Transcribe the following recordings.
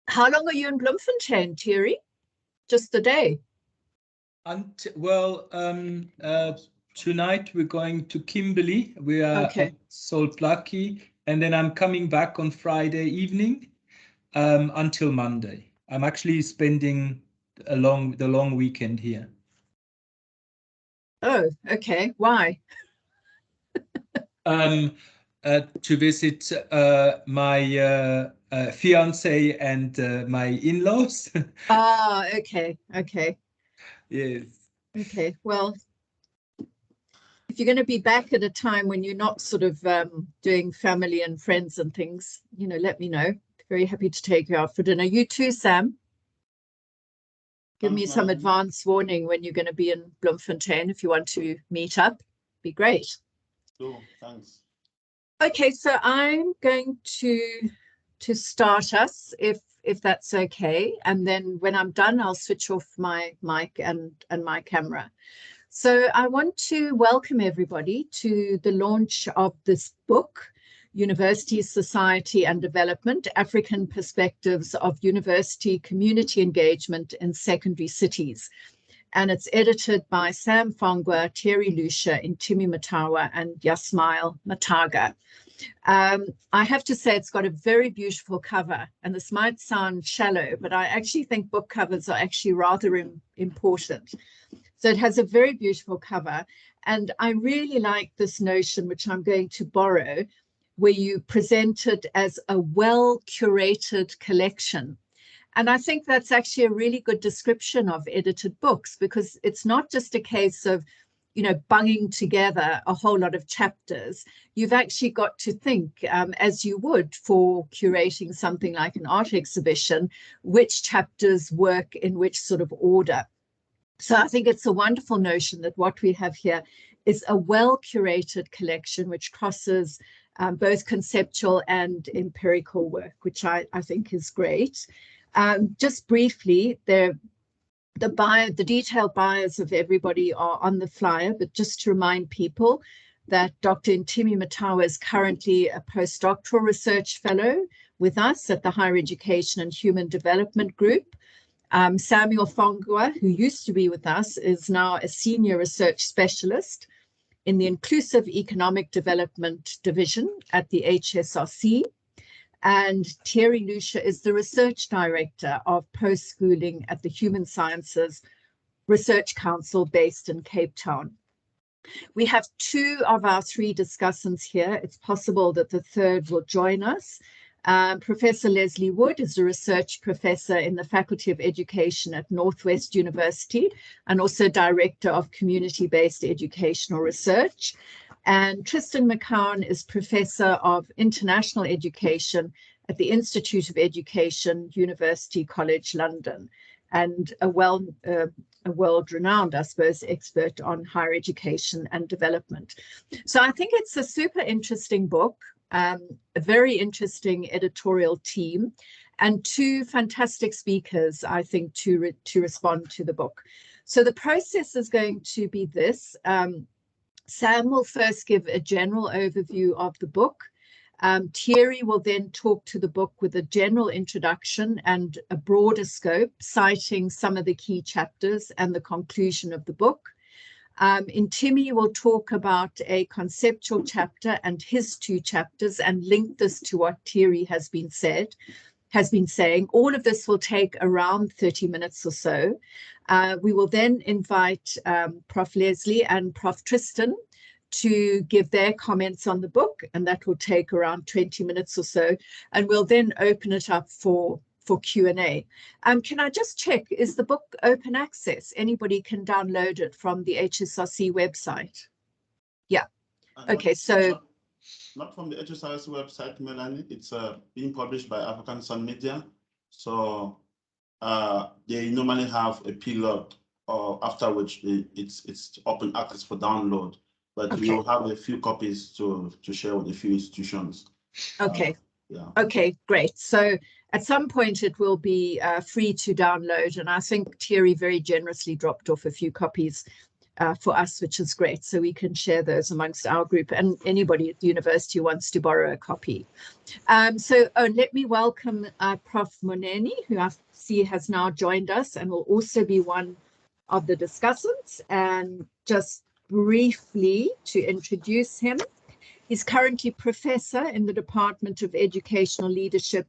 How long are you in Bloemfontein, Thierry? Just a day? Well, tonight we're going to Kimberley. We are at Salt Lucky, and then I'm coming back on Friday evening until Monday. I'm actually spending the long weekend here. Oh, okay. Why? To visit my fiance and my in-laws. Ah, okay. Yes. Okay. Well, if you're going to be back at a time when you're not sort of doing family and friends and things, let me know. Very happy to take you out for dinner. You too, Sam. Give me some advance warning when you're going to be in Bloemfontein if you want to meet up. Be great. Cool, thanks. Okay, so I'm going to start us if that's okay, and then when I'm done, I'll switch off my mic and my camera. So I want to welcome everybody to the launch of this book, University, Society and Development, African Perspectives of University Community Engagement in Secondary Cities. And it's edited by Sam Fongwa, Thierry Luescher, Ntimi Mtawa, and Jasmael Mataga. I have to say it's got a very beautiful cover, and this might sound shallow, but I actually think book covers are actually rather important. So it has a very beautiful cover, and I really like this notion, which I'm going to borrow, where you present it as a well-curated collection. And I think that's actually a really good description of edited books, because it's not just a case of, bunging together a whole lot of chapters. You've actually got to think, as you would for curating something like an art exhibition, which chapters work in which sort of order. So I think it's a wonderful notion that what we have here is a well-curated collection which crosses both conceptual and empirical work, which I think is great. Just briefly, the detailed bios of everybody are on the flyer, but just to remind people that Dr. Ntimi Mtawa is currently a postdoctoral research fellow with us at the Higher Education and Human Development Group. Samuel Fongwa, who used to be with us, is now a senior research specialist in the Inclusive Economic Development Division at the HSRC. And Thierry Luescher is the research director of post-schooling at the Human Sciences Research Council based in Cape Town. We have 2 of our 3 discussants here. It's possible that the third will join us. Professor Lesley Wood is a research professor in the Faculty of Education at Northwest University and also director of community-based educational research. And Tristan McCowan is professor of international education at the Institute of Education, University College London, and a world-renowned, I suppose, expert on higher education and development. So I think it's a super interesting book. A very interesting editorial team, and 2 fantastic speakers, I think, to respond to the book. So the process is going to be this. Sam will first give a general overview of the book. Thierry will then talk to the book with a general introduction and a broader scope, citing some of the key chapters and the conclusion of the book. Ntimi will talk about a conceptual chapter and his 2 chapters and link this to what Thierry has been saying. All of this will take around 30 minutes or so. We will then invite Prof. Lesley and Prof. Tristan to give their comments on the book, and that will take around 20 minutes or so. And we'll then open it up for Q&A. Can I just check, is the book open access? Anybody can download it from the HSRC website? Yeah. Okay, so... Not from the HSRC website, Munene. It's being published by African Sun Media. So they normally have a period after which it's open access for download. But we will have a few copies to share with a few institutions. Okay. Okay, great. So at some point it will be free to download, and I think Thierry very generously dropped off a few copies for us, which is great. So we can share those amongst our group, and anybody at the university who wants to borrow a copy. Let me welcome Prof. Munene, who I see has now joined us and will also be one of the discussants. And just briefly to introduce him, he's currently professor in the Department of Educational Leadership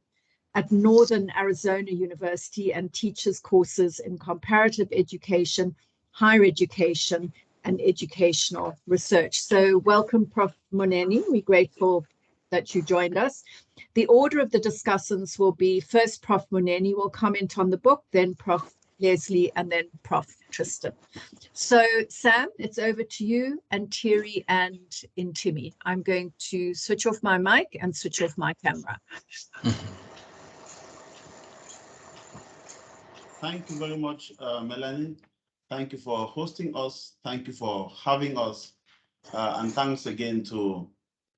at Northern Arizona University and teaches courses in comparative education, higher education, and educational research. So welcome, Prof. Munene. We're grateful that you joined us. The order of the discussants will be first Prof. Munene will comment on the book, then Prof. Lesley, and then Prof. Tristan. So Sam, it's over to you, and Thierry and Ntimi. I'm going to switch off my mic and switch off my camera. Thank you very much, Melanie. Thank you for hosting us. Thank you for having us. And thanks again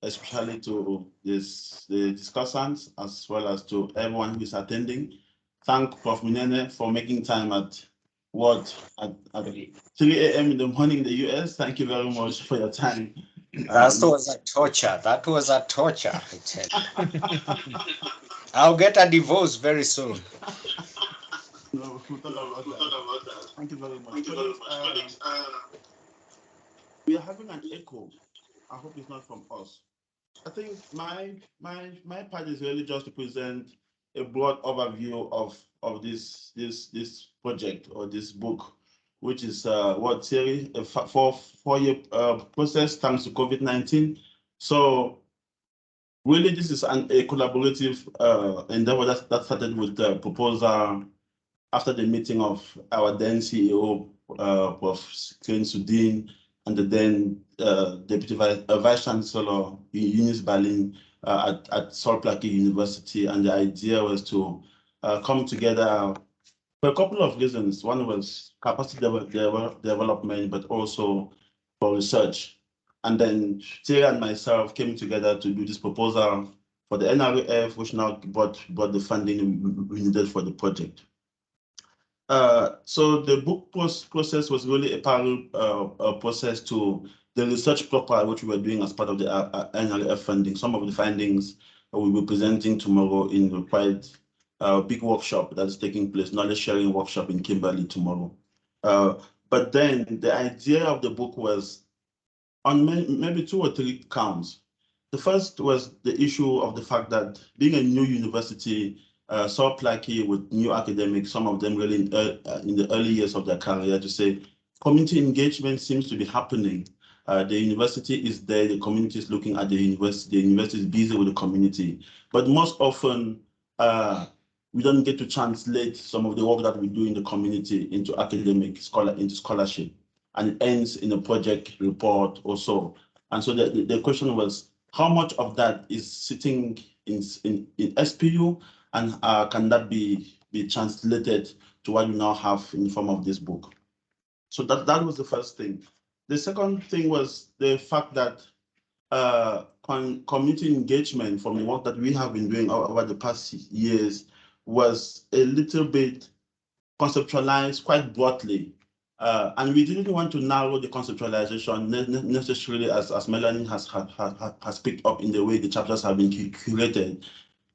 especially to the discussants, as well as to everyone who is attending. Thank Prof. Munene for making time at 3 a.m. in the morning in the US. Thank you very much for your time. That was a torture. That was a torture, I tell you. I'll get a divorce very soon. No, we'll talk about that. Thank you very much. We are having an echo. I hope it's not from us. I think my part is really just to present a broad overview of this project or this book, which is what Thierry, a four-year process thanks to COVID-19. So really, this is a collaborative endeavor that started with the proposal after the meeting of our then CEO, Prof. Sudin, and the then Deputy Vice Chancellor, Eunice Berlin, at SARChI-HEHD University. And the idea was to come together for a couple of reasons. One was capacity development, but also for research. And then Thierry and myself came together to do this proposal for the NRF, which now brought the funding we needed for the project. So the book process was really a parallel process to the research proper, which we were doing as part of the NRF funding. Some of the findings we'll be presenting tomorrow in a quite big workshop that is taking place, knowledge sharing workshop in Kimberley tomorrow. But then the idea of the book was on maybe 2 or 3 counts. The first was the issue of the fact that being a new university, SARChI-HEHD with new academics, some of them really in the early years of their career, to say community engagement seems to be happening. The university is there, the community is looking at the university is busy with the community. But most often, we don't get to translate some of the work that we do in the community into into scholarship. And it ends in a project report or so. And so the question was, how much of that is sitting in SPU, and can that be translated to what we now have in the form of this book? So that was the first thing. The second thing was the fact that community engagement from the work that we have been doing over the past years was a little bit conceptualized quite broadly. And we didn't want to narrow the conceptualization necessarily as Melanie has picked up in the way the chapters have been curated,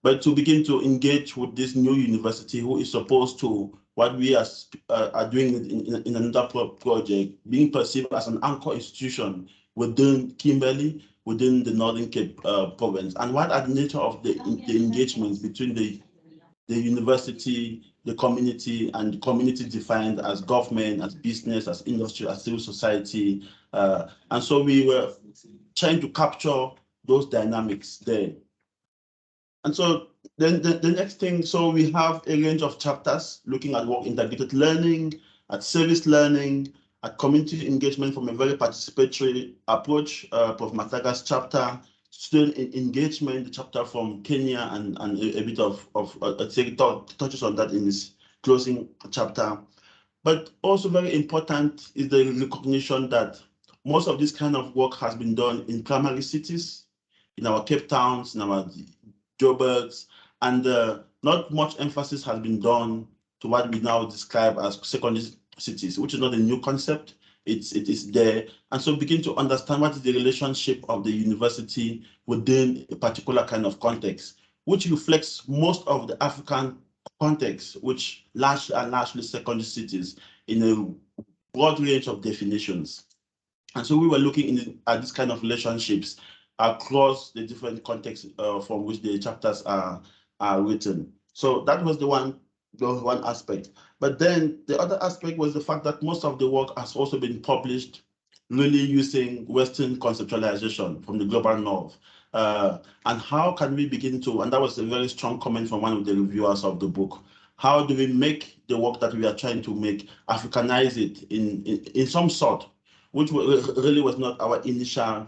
but to begin to engage with this new university who is supposed to, what we are doing in another project, being perceived as an anchor institution within Kimberley, within the Northern Cape province. And what are the nature of the engagements between the university, the community, and the community defined as government, as business, as industry, as civil society. And so we were trying to capture those dynamics there. And so then the next thing, so we have a range of chapters looking at work integrated learning, at service learning, at community engagement from a very participatory approach, Prof. Mataga's chapter, student engagement, the chapter from Kenya, and a bit of touches on that in his closing chapter. But also very important is the recognition that most of this kind of work has been done in primary cities, in our Cape Towns, in our Joburgs, and not much emphasis has been done to what we now describe as secondary cities, which is not a new concept. it is there. And so begin to understand what is the relationship of the university within a particular kind of context, which reflects most of the African context, which largely secondary cities in a broad range of definitions. And so we were looking at this kind of relationships across the different contexts from which the chapters are written. So that was the one aspect. But then the other aspect was the fact that most of the work has also been published really using Western conceptualization from the global north. And how can we begin to, and that was a very strong comment from one of the reviewers of the book, how do we make the work that we are trying to make, Africanize it in some sort, which really was not our initial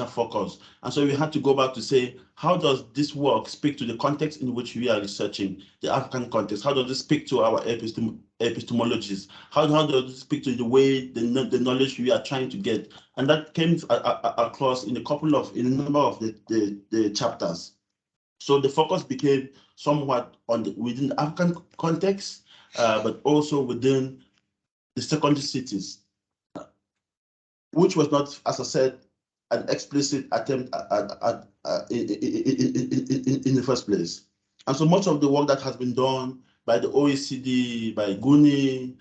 focus. And so we had to go back to say, how does this work speak to the context in which we are researching, the African context? How does it speak to our epistemologies? How does it speak to the way, the knowledge we are trying to get? And that came across in a number of the chapters. So the focus became somewhat within the African context, but also within the secondary cities, which was not, as I said, an explicit attempt in the first place. And so much of the work that has been done by the OECD, by GUNI,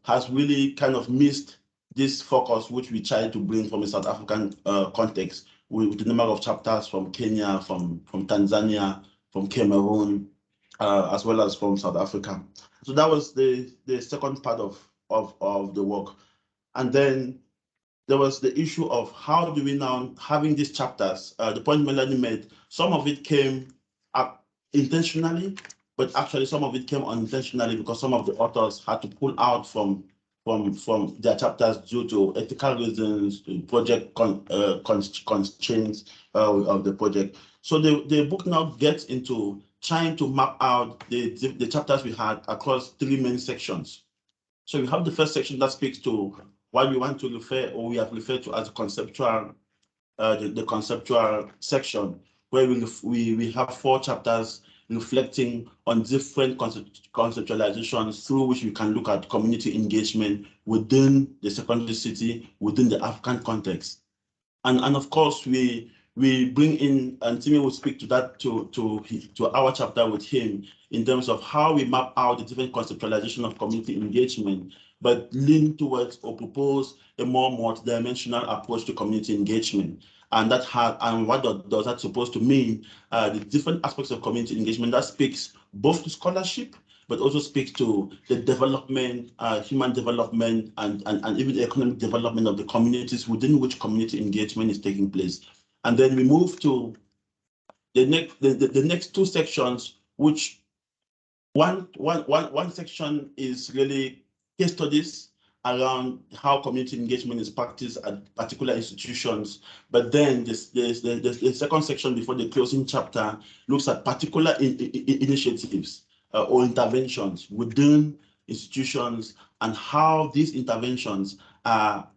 has really kind of missed this focus, which we tried to bring from a South African context, with the number of chapters from Kenya, from Tanzania, from Cameroon, as well as from South Africa. So that was the second part of the work. And then there was the issue of how do we now, having these chapters, the point Melanie made, some of it came up intentionally, but actually some of it came unintentionally because some of the authors had to pull out from their chapters due to ethical reasons, project constraints of the project. So the book now gets into trying to map out the chapters we had across three main sections. So we have the first section that speaks to what we want to refer, or we have referred to as conceptual, the conceptual section, where we have 4 chapters reflecting on different conceptualizations through which we can look at community engagement within the secondary city, within the African context. And of course, we bring in, and Ntimi will speak to that, to our chapter with him, in terms of how we map out the different conceptualization of community engagement, but lean towards or propose a more multidimensional approach to community engagement. And what does that supposed to mean? The different aspects of community engagement that speaks both to scholarship, but also speaks to the development, human development, and even the economic development of the communities within which community engagement is taking place. And then we move to the next 2 sections, which one section is really case studies around how community engagement is practiced at particular institutions. But then the second section before the closing chapter looks at particular initiatives or interventions within institutions and how these interventions are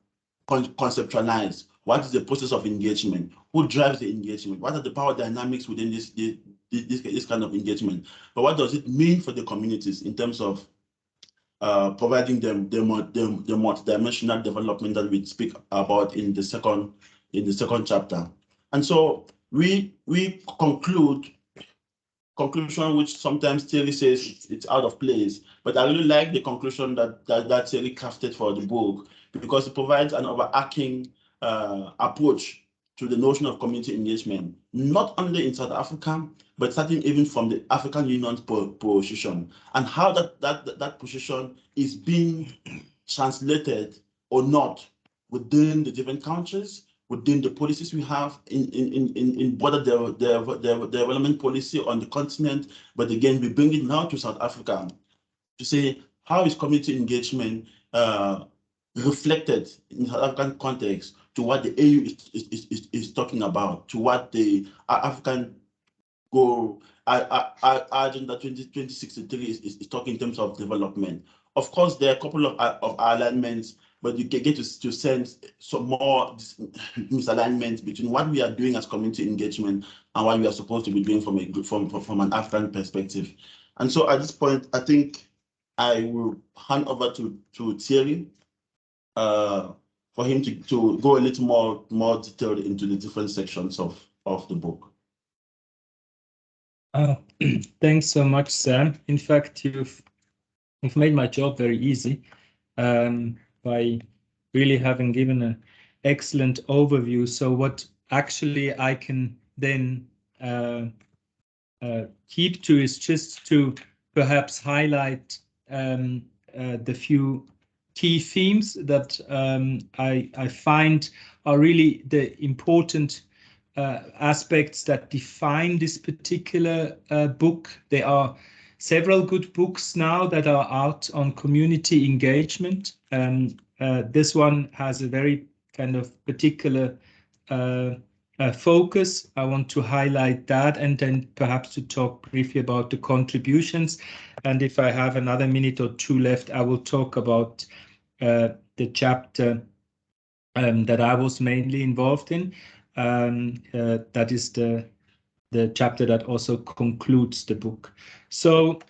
conceptualized. What is the process of engagement? Who drives the engagement? What are the power dynamics within this kind of engagement? But what does it mean for the communities in terms of providing them the multidimensional development that we speak about in the second chapter? And so we conclusion, which sometimes Thierry says it's out of place, but I really like the conclusion that Thierry crafted for the book, because it provides an overarching approach to the notion of community engagement, not only in South Africa, but starting even from the African Union's position, and how that position is being translated or not within the different countries, within the policies we have in border development policy on the continent. But again, we bring it now to South Africa to say, how is community engagement reflected in the South African context to what the AU is talking about, to what the African goal, Agenda 2063 is talking in terms of development. Of course, there are a couple of alignments, but you can get to sense some more misalignment between what we are doing as community engagement and what we are supposed to be doing from an African perspective. And so at this point, I think I will hand over to Thierry for him to go a little more detailed into the different sections of the book. Thanks so much, Sam. In fact, you've made my job very easy by really having given an excellent overview. So what actually I can then keep to is just to perhaps highlight the few key themes that I find are really the important aspects that define this particular book. There are several good books now that are out on community engagement. This one has a very kind of particular focus. I want to highlight that, and then perhaps to talk briefly about the contributions. And if I have another minute or two left, I will talk about the chapter that I was mainly involved in. That is the chapter that also concludes the book. So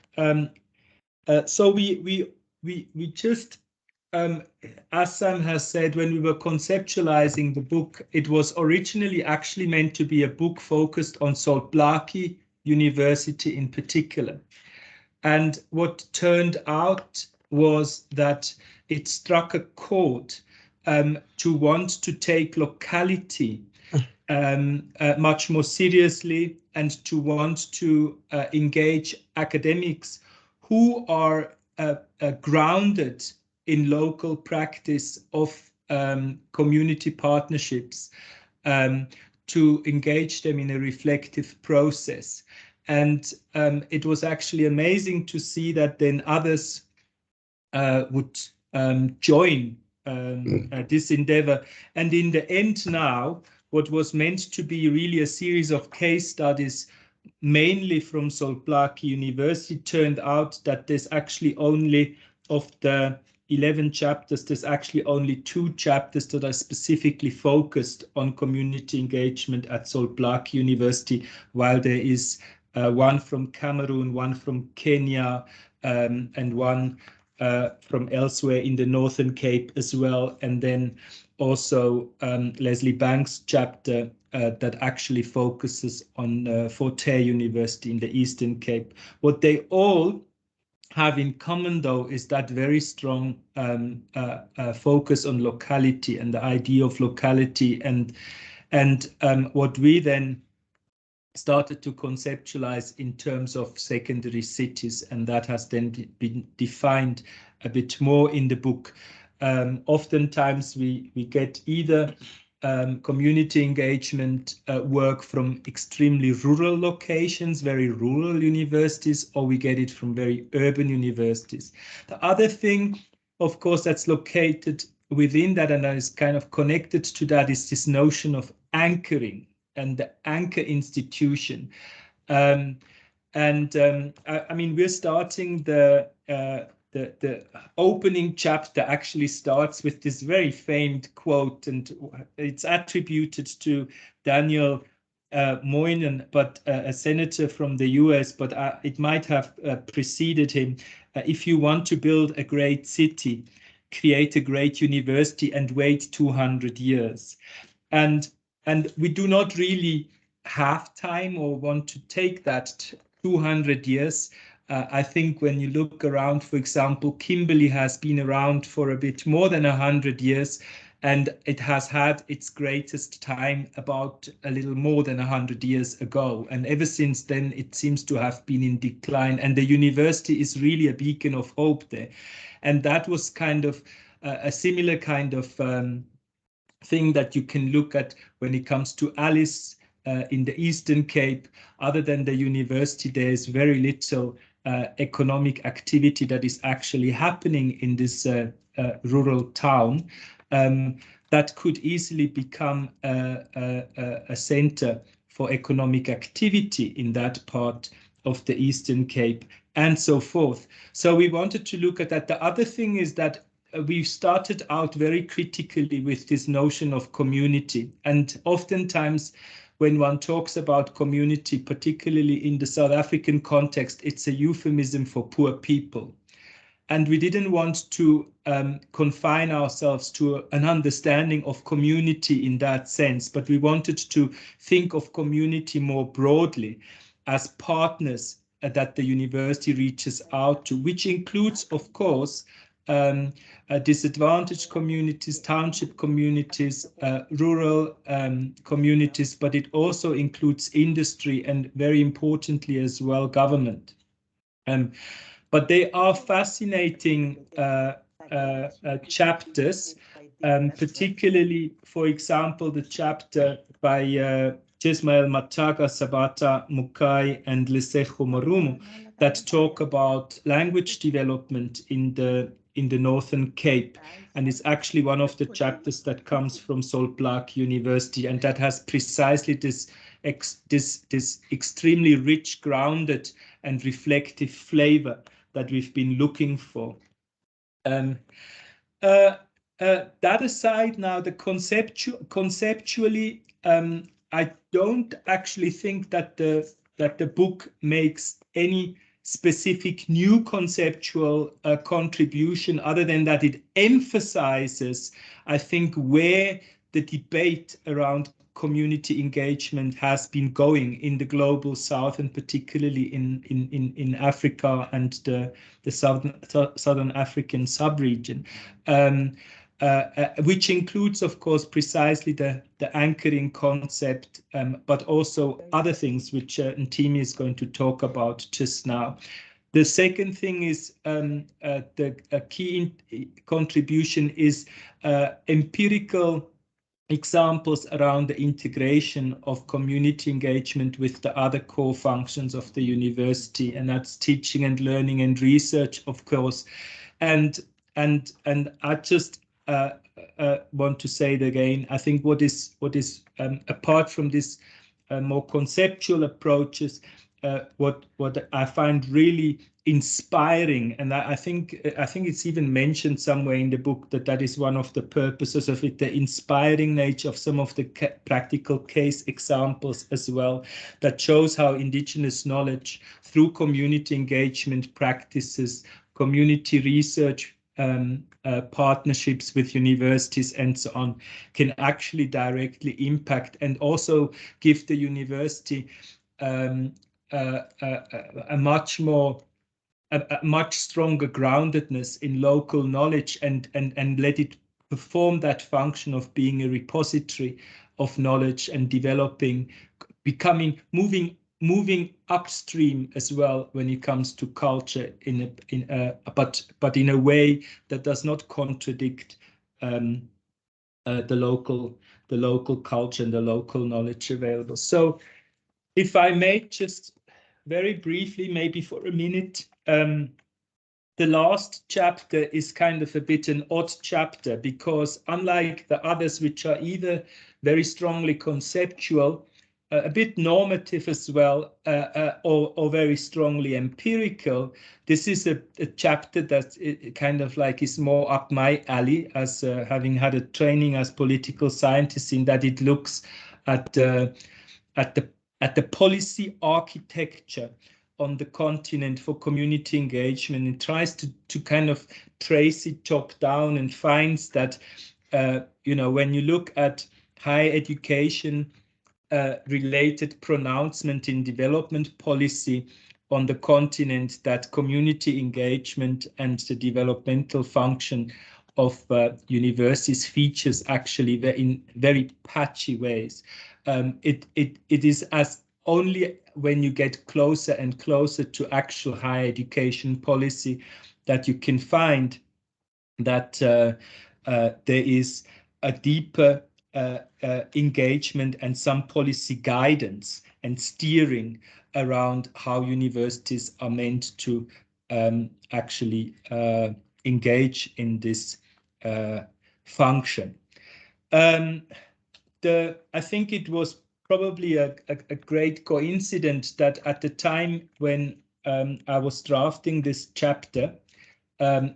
so we just as Sam has said, when we were conceptualizing the book, it was originally actually meant to be a book focused on SARCHI-HEHD University in particular. And what turned out was that it struck a chord to want to take locality much more seriously, and to want to engage academics who are grounded in local practice of community partnerships, to engage them in a reflective process. And it was actually amazing to see that then others would join this endeavor. And in the end now, what was meant to be really a series of case studies, mainly from SARCHI-HEHD University, turned out that there's actually only, of the 11 chapters, there's actually only 2 chapters that are specifically focused on community engagement at SARCHI-HEHD University, while there is one from Cameroon, one from Kenya, and one from elsewhere in the Northern Cape as well, and then also Lesley Banks' chapter that actually focuses on Fort Hare University in the Eastern Cape. What they all have in common, though, is that very strong focus on locality and the idea of locality, and what we then started to conceptualize in terms of secondary cities, and that has then been defined a bit more in the book. Oftentimes we get either community engagement work from extremely rural locations, very rural universities, or we get it from very urban universities. The other thing, of course, that's located within that and that is kind of connected to that is this notion of anchoring and the anchor institution. I mean, we're starting the opening chapter actually starts with this very famed quote, and it's attributed to Daniel Munene, but a senator from the US, but it might have preceded him. If you want to build a great city, create a great university and wait 200 years. And we do not really have time or want to take that 200 years. I think when you look around, for example, Kimberley has been around for a bit more than 100 years, and it has had its greatest time about a little more than 100 years ago. And ever since then, it seems to have been in decline. And the university is really a beacon of hope there. And that was kind of a similar kind of thing that you can look at when it comes to Alice in the Eastern Cape. Other than the university, there is very little economic activity that is actually happening in this rural town that could easily become a center for economic activity in that part of the Eastern Cape, and so forth. So we wanted to look at that. The other thing is that we've started out very critically with this notion of community, and oftentimes when one talks about community, particularly in the South African context, it's a euphemism for poor people. and we didn't want to confine ourselves to an understanding of community in that sense, but we wanted to think of community more broadly as partners that the university reaches out to, which includes, of course, disadvantaged communities, township communities, rural communities, but it also includes industry and, very importantly as well, government. But they are fascinating chapters, particularly, for example, the chapter by Jasmael, Mataga, Sabata, Mukai, and Lesejo Marumo that talk about language development in the Northern Cape, and it's actually one of the chapters that comes from Sol-Plaatje University, and that has precisely this extremely rich, grounded, and reflective flavor that we've been looking for. That aside, now the conceptually, I don't actually think that the book makes any specific new conceptual contribution, other than that it emphasizes, I think, where the debate around community engagement has been going in the global south, and particularly in Africa and the southern African sub-region, which includes, of course, precisely the anchoring concept, but also other things which Ntimi is going to talk about just now. The second thing is the key contribution is empirical examples around the integration of community engagement with the other core functions of the university, and that's teaching and learning and research, of course. And I just want to say it again. I think what is apart from this more conceptual approaches, what I find really inspiring, and I think it's even mentioned somewhere in the book that is one of the purposes of it, the inspiring nature of some of the practical case examples as well, that shows how indigenous knowledge through community engagement practices, community research, partnerships with universities and so on, can actually directly impact and also give the university a much stronger groundedness in local knowledge and let it perform that function of being a repository of knowledge and developing, moving upstream as well when it comes to culture but in a way that does not contradict the local culture and the local knowledge available. So if I may just very briefly, maybe for a minute, the last chapter is kind of a bit an odd chapter, because unlike the others, which are either very strongly conceptual, a bit normative as well, or very strongly empirical, this is a chapter that kind of like is more up my alley, as having had a training as political scientist, in that it looks at the policy architecture on the continent for community engagement, and tries to kind of trace it top down, and finds that, when you look at higher education related pronouncement in development policy on the continent, that community engagement and the developmental function of universities features actually in very patchy ways. It is as only when you get closer and closer to actual higher education policy that you can find that there is a deeper engagement and some policy guidance and steering around how universities are meant to actually engage in this function. I think it was probably a great coincidence that at the time when I was drafting this chapter,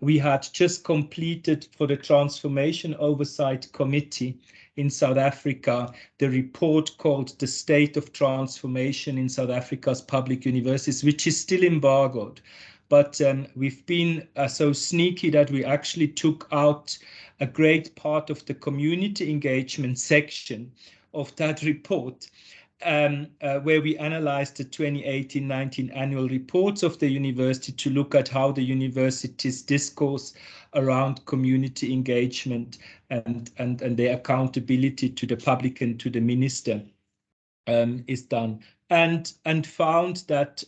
we had just completed for the Transformation Oversight Committee in South Africa the report called The State of Transformation in South Africa's Public Universities, which is still embargoed. but we've been so sneaky that we actually took out a great part of the community engagement section of that report, where we analyzed the 2018-19 annual reports of the university to look at how the university's discourse around community engagement and their accountability to the public and to the minister is done, and found that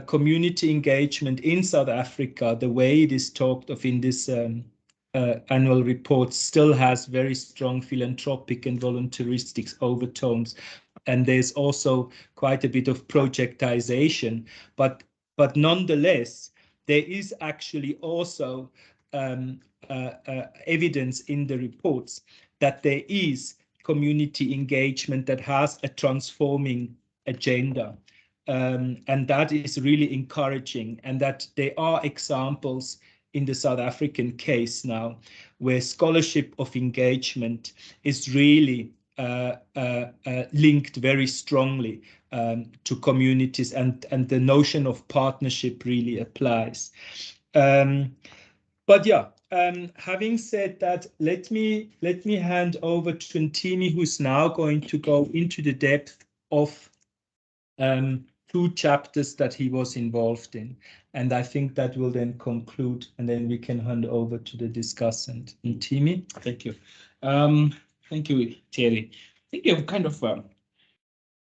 community engagement in South Africa, the way it is talked of in this annual report, still has very strong philanthropic and voluntaristic overtones. And there's also quite a bit of projectization, but nonetheless, there is actually also evidence in the reports that there is community engagement that has a transforming agenda. And that is really encouraging, and that there are examples in the South African case now where scholarship of engagement is really linked very strongly to communities, and the notion of partnership really applies. But yeah, having said that, let me hand over to Ntimi, who's now going to go into the depth of 2 chapters that he was involved in, and I think that will then conclude, and then we can hand over to the discussant. Ntimi. Thank you. Thank you, Thierry. I think you've kind of, when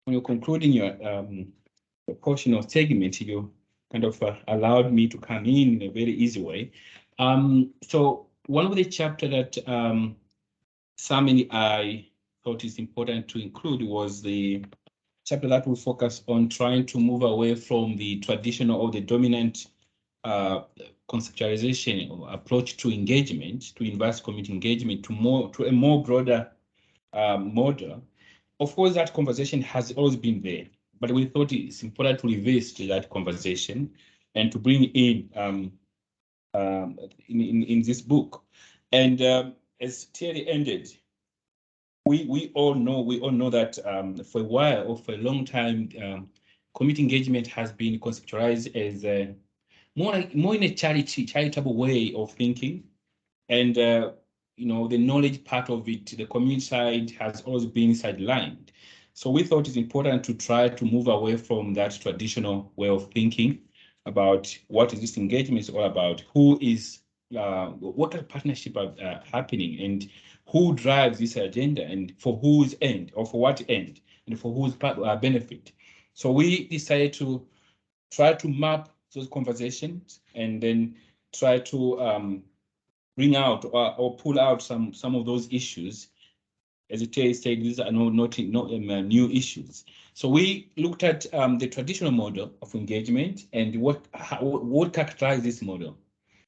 you're concluding your portion of segment, you kind of allowed me to come in a very easy way. So one of the chapters that Sam and I thought is important to include was the chapter that will focus on trying to move away from the traditional or the dominant conceptualization or approach to engagement, to university community engagement, to a more broader model. Of course, that conversation has always been there, but we thought it's important to revisit that conversation and to bring in this book. And as Thierry ended, we all know that for a while or for a long time, community engagement has been conceptualized as more in a charitable way of thinking, and you know, the knowledge part of it, the community side, has always been sidelined. So we thought it's important to try to move away from that traditional way of thinking about what is this engagement is all about, who is what kind of partnership are happening, and who drives this agenda, and for whose end, or for what end, and for whose benefit. So we decided to try to map those conversations and then try to bring out or pull out some of those issues. As Thierry said, these are not new issues. So we looked at the traditional model of engagement and what characterizes this model.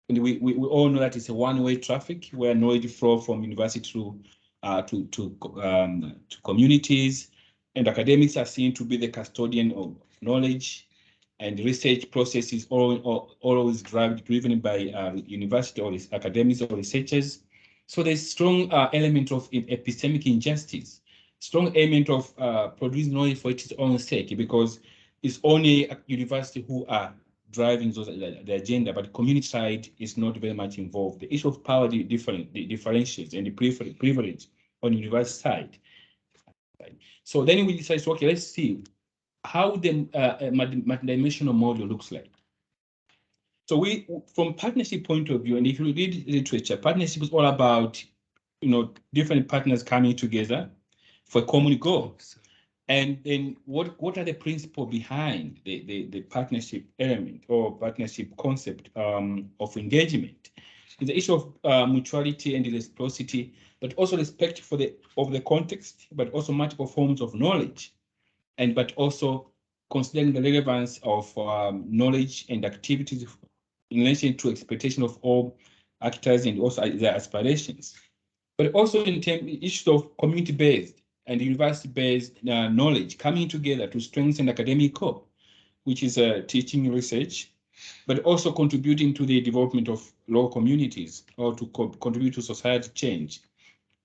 And we all know that it's a one-way traffic where knowledge flow from university to communities, and academics are seen to be the custodian of knowledge, and research process is always driven by university or academics or researchers. So there's strong element of epistemic injustice, strong element of producing knowledge for its own sake, because it's only a university who are driving the agenda, but the community side is not very much involved. The issue of power differentiates and the privilege on the university side. So then we decided, okay, let's see how the multidimensional model looks like. So we, from partnership point of view, and if you read literature, partnership is all about, you know, different partners coming together for common goals. And then what are the principles behind the partnership element or partnership concept of engagement? It's the issue of mutuality and reciprocity, but also respect for the context, but also multiple forms of knowledge, but also considering the relevance of knowledge and activities in relation to expectation of all actors and also their aspirations. But also in terms of issues of community-based and university-based knowledge coming together to strengthen academic core, which is teaching research, but also contributing to the development of local communities or to contribute to society change.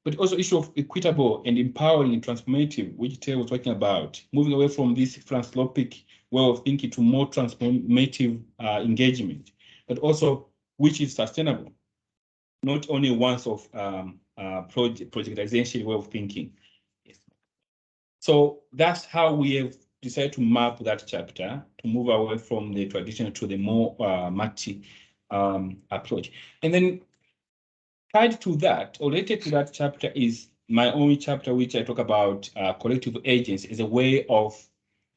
but also issue of equitable and empowering and transformative, which Thierry was talking about, moving away from this philanthropic way of thinking to more transformative engagement, but also which is sustainable, not only once of projectization way of thinking. Yes. So that's how we have decided to map that chapter to move away from the traditional to the more multi approach. And then tied to that, or related to that chapter, is my own chapter, which I talk about collective agents as a way of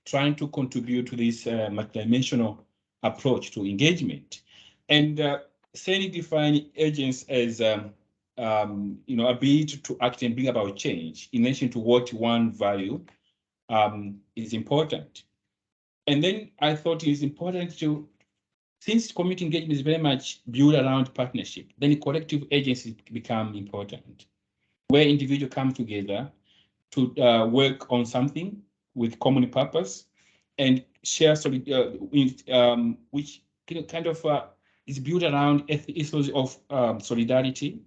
trying to contribute to this multidimensional approach to engagement. And Thierry define agents as ability to act and bring about change in relation to what one value is important. And then I thought it is important to, since community engagement is very much built around partnership, then collective agencies become important, where individuals come together to work on something with common purpose and share which kind of is built around issues of solidarity,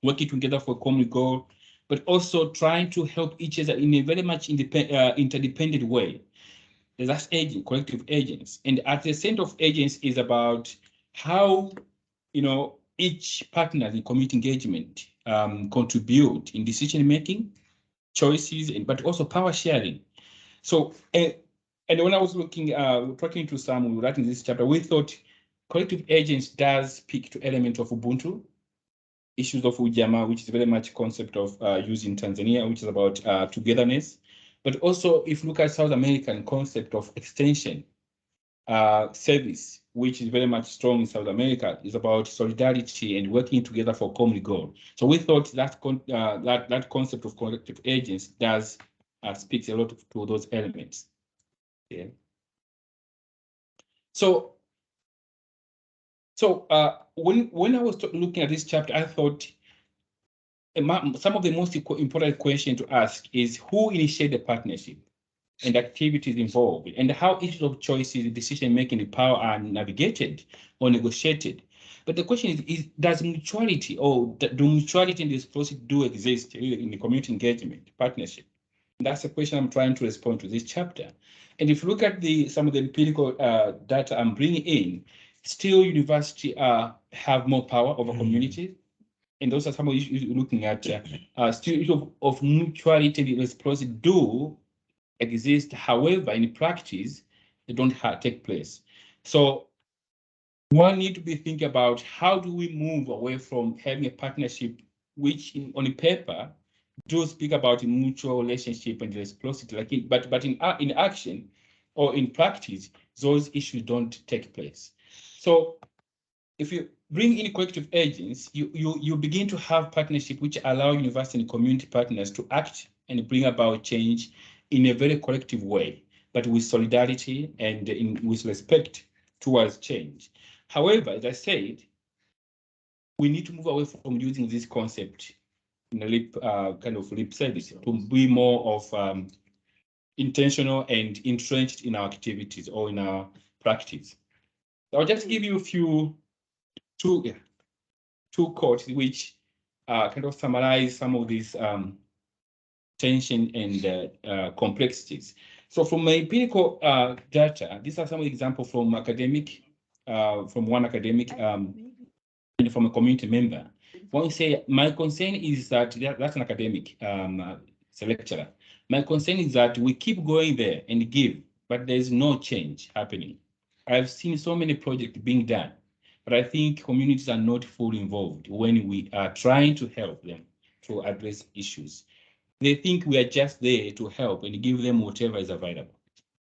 working together for a common goal, but also trying to help each other in a very much interdependent way. That's agent, collective agents. And at the center of agents is about how, each partner in community engagement contribute in decision-making, choices, but also power sharing. So, and when I was talking to some, writing this chapter, we thought collective agents does speak to elements of Ubuntu, issues of Ujamaa, which is very much concept of used in Tanzania, which is about togetherness. But also, if you look at South American concept of extension service, which is very much strong in South America, is about solidarity and working together for common goal. So we thought that that concept of collective agents does speaks a lot to those elements. Yeah. So when I was looking at this chapter, I thought some of the most important questions to ask is who initiated the partnership and activities involved, and how issues of choices, decision-making, and power are navigated or negotiated. But the question is does mutuality or do mutuality and reciprocity do exist in the community engagement partnership? And that's the question I'm trying to respond to this chapter. And if you look at some of the empirical data I'm bringing in, still universities have more power over communities. And those are some of the issues you're looking at. Still issues of mutuality and reciprocity do exist. However, in practice, they don't take place. So one need to be thinking about how do we move away from having a partnership which on paper do speak about a mutual relationship and reciprocity, but in action or in practice, those issues don't take place. So if you bring in collective agents, you begin to have partnership which allow university and community partners to act and bring about change in a very collective way, but with solidarity and with respect towards change. However, as I said, we need to move away from using this concept in a kind of lip service to be more of intentional and entrenched in our activities or in our practice. I'll just give you two quotes which kind of summarize some of these tension and complexities. So from my empirical data, these are some examples from academic, from one academic and from a community member. When you say, my concern is that, that's an academic, it's a lecturer. My concern is that we keep going there and give, but there's no change happening. I've seen so many projects being done, but I think communities are not fully involved when we are trying to help them to address issues. They think we are just there to help and give them whatever is available.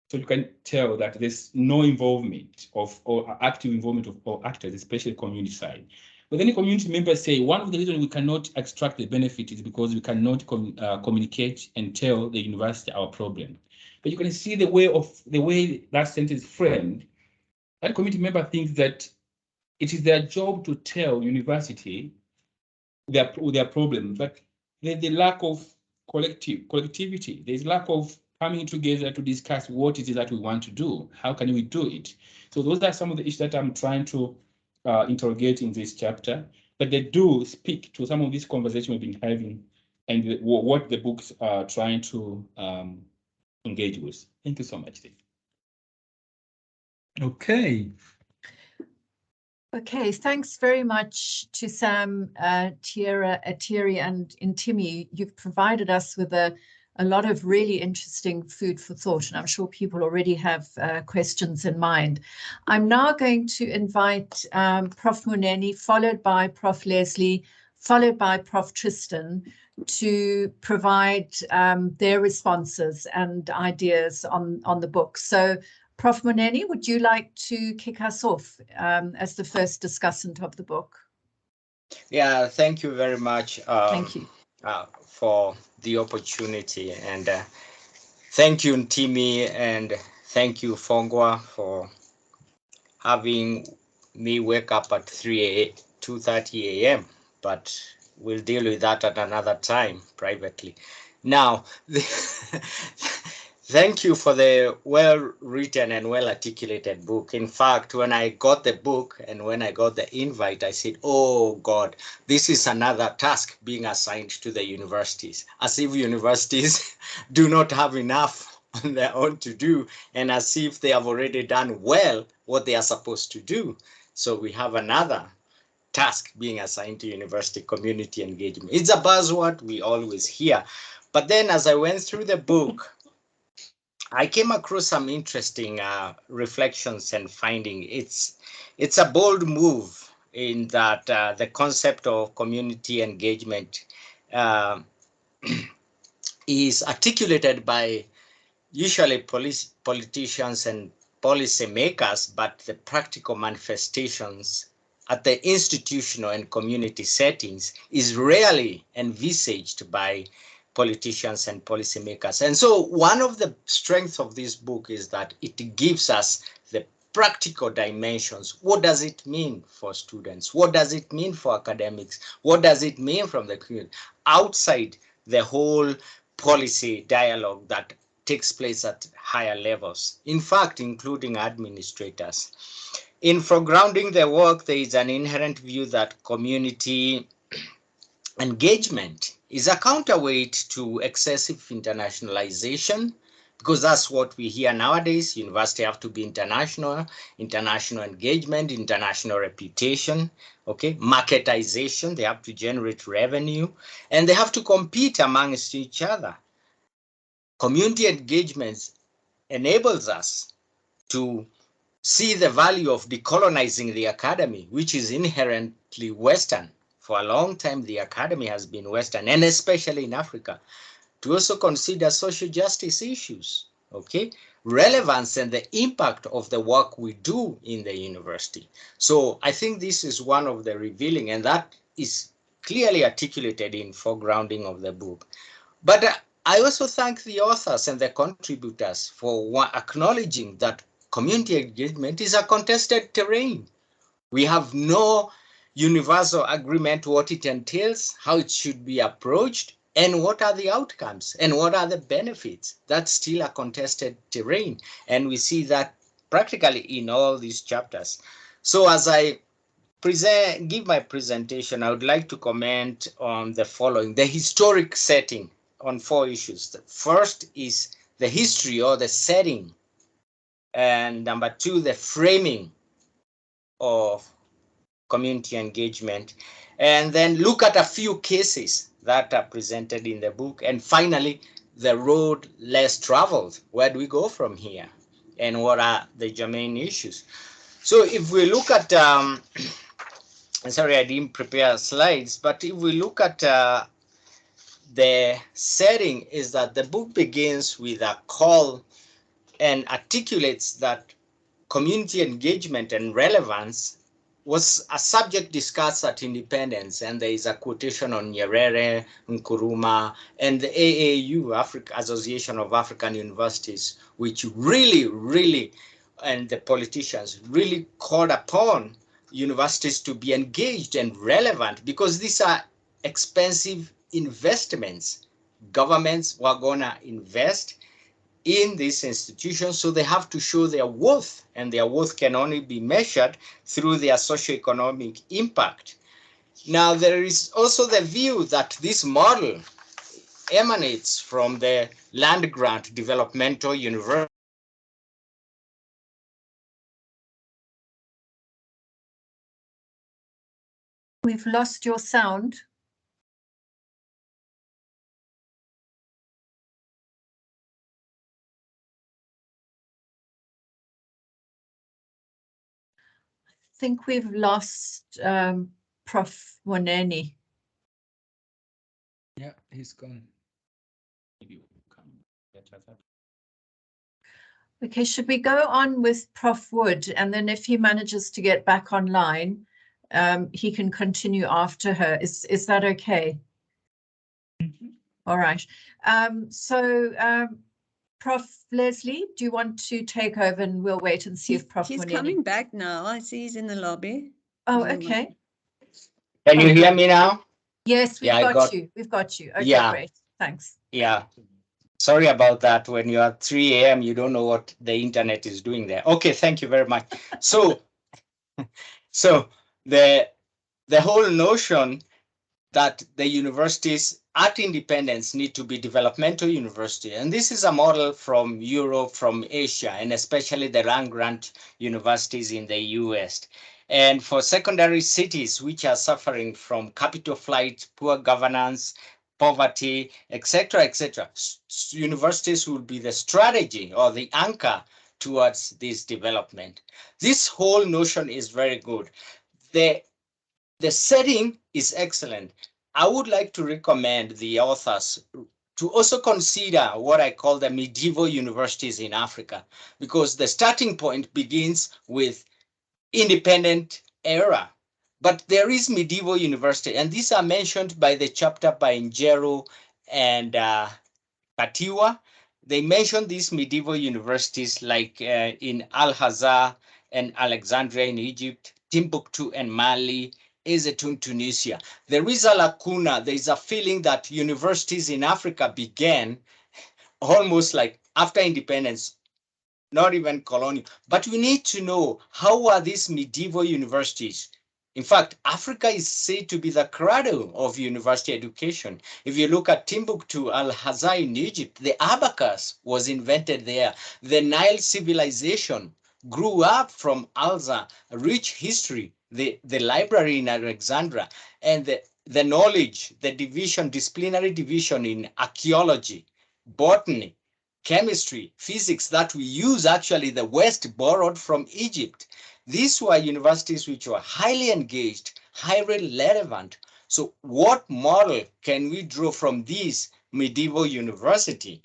So you can tell that there's no involvement or active involvement of actors, especially community side. But then the community members say one of the reasons we cannot extract the benefit is because we cannot communicate and tell the university our problem. But you can see the way that sentence is framed. That community member thinks that it is their job to tell university their problem, but there's the lack of collectivity. There's lack of coming together to discuss what it is that we want to do. How can we do it? So those are some of the issues that I'm trying to interrogate in this chapter, but they do speak to some of this conversation we've been having and what the books are trying to engage with. Thank you so much, Steve. Okay. Okay, thanks very much to Sam, Thierry, and Ntimi. You've provided us with a lot of really interesting food for thought, and I'm sure people already have questions in mind. I'm now going to invite Prof. Munene, followed by Prof. Lesley, followed by Prof. Tristan, to provide their responses and ideas on the book. So, Prof. Munene, would you like to kick us off as the first discussant of the book? Yeah, thank you very much. Thank you. For the opportunity, and thank you, Ntimi, and thank you, Fongwa, for having me wake up at 2:30 a.m. But we'll deal with that at another time privately. Now, thank you for the well-written and well-articulated book. In fact, when I got the book and when I got the invite, I said, oh God, this is another task being assigned to the universities, as if universities do not have enough on their own to do, and as if they have already done well what they are supposed to do. So we have another task being assigned to university community engagement. It's a buzzword we always hear. But then as I went through the book, I came across some interesting reflections and findings. It's a bold move in that the concept of community engagement is articulated by usually politicians and policymakers, but the practical manifestations at the institutional and community settings is rarely envisaged by politicians and policymakers. And so one of the strengths of this book is that it gives us the practical dimensions. What does it mean for students? What does it mean for academics? What does it mean from the community outside the whole policy dialogue that takes place at higher levels, in fact, including administrators. In foregrounding the work, there is an inherent view that community engagement is a counterweight to excessive internationalization, because that's what we hear nowadays. Universities have to be international engagement, international reputation, okay, marketization, they have to generate revenue, and they have to compete amongst each other. Community engagement enables us to see the value of decolonizing the academy, which is inherently Western. For a long time, the academy has been Western, and especially in Africa, to also consider social justice issues, okay, relevance and the impact of the work we do in the university. So I think this is one of the revealing, and that is clearly articulated in foregrounding of the book. But I also thank the authors and the contributors for acknowledging that community engagement is a contested terrain. We have no universal agreement what it entails, how it should be approached, and what are the outcomes, and what are the benefits. That's still a contested terrain, and we see that practically in all these chapters. So as I give my presentation, I would like to comment on the following: the historic setting on 4 issues. The first is the history or the setting, and number 2, the framing of community engagement, and then look at a few cases that are presented in the book, and finally the road less traveled. Where do we go from here, and what are the germane issues? So if we look at sorry, I didn't prepare slides, but if we look at the setting, is that the book begins with a call and articulates that community engagement and relevance was a subject discussed at independence, and there is a quotation on Nyerere, Nkrumah, and the AAU, Association of African Universities, which really, and the politicians really called upon universities to be engaged and relevant, because these are expensive investments. Governments were gonna invest in these institutions, so they have to show their worth, and their worth can only be measured through their socioeconomic impact. Now, there is also the view that this model emanates from the land grant developmental university. We've lost your sound. I think we've lost Prof. Munene. Yeah, he's gone. Okay, should we go on with Prof. Wood, and then if he manages to get back online, he can continue after her. Is that okay? Mm-hmm. All right. Prof. Lesley, do you want to take over, and we'll wait and see if Prof. He's Munene... coming back now. I see he's in the lobby. Oh, okay. Can you hear me now? Yes, we've got you. We've got you. Okay, yeah. Great. Thanks. Yeah. Sorry about that. When you're at 3 a.m., you don't know what the internet is doing there. Okay, thank you very much. So the whole notion that the universities at independence need to be developmental university. And this is a model from Europe, from Asia, and especially the land grant universities in the US. And for secondary cities which are suffering from capital flight, poor governance, poverty, etc., universities will be the strategy or the anchor towards this development. This whole notion is very good. The setting is excellent. I would like to recommend the authors to also consider what I call the medieval universities in Africa, because the starting point begins with independent era. But there is medieval university, and these are mentioned by the chapter by Njeru and Katiwa. They mention these medieval universities like in Al-Azhar and Alexandria in Egypt, Timbuktu and Mali, Ezetun, Tunisia. There is a lacuna. There is a feeling that universities in Africa began almost like after independence, not even colonial. But we need to know, how are these medieval universities? In fact, Africa is said to be the cradle of university education. If you look at Timbuktu, Al-Azhar in Egypt, the abacus was invented there. The Nile civilization grew up from Al-Azhar, a rich history, the library in Alexandria, and the knowledge, the division, disciplinary division in archaeology, botany, chemistry, physics that we use, actually the West borrowed from Egypt. These were universities which were highly engaged, highly relevant. So what model can we draw from this medieval university?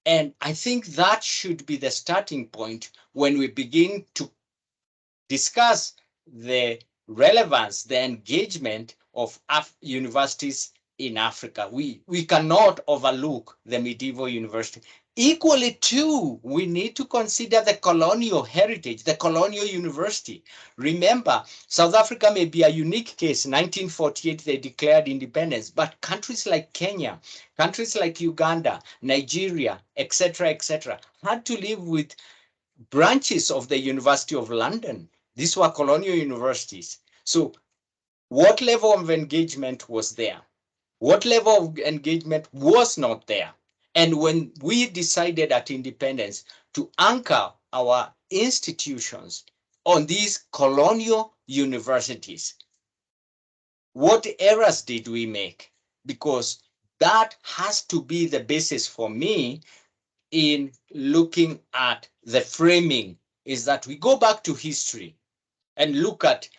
And I think that should be the starting point when we begin to discuss the relevance, the engagement of universities in Africa. We cannot overlook the medieval university. Equally too, we need to consider the colonial heritage, the colonial university. Remember, South Africa may be a unique case. 1948, they declared independence, but countries like Kenya, countries like Uganda, Nigeria, etc., had to live with branches of the University of London. These were colonial universities. So what level of engagement was there? What level of engagement was not there? And when we decided at independence to anchor our institutions on these colonial universities, what errors did we make? Because that has to be the basis for me in looking at the framing, is that we go back to history and look at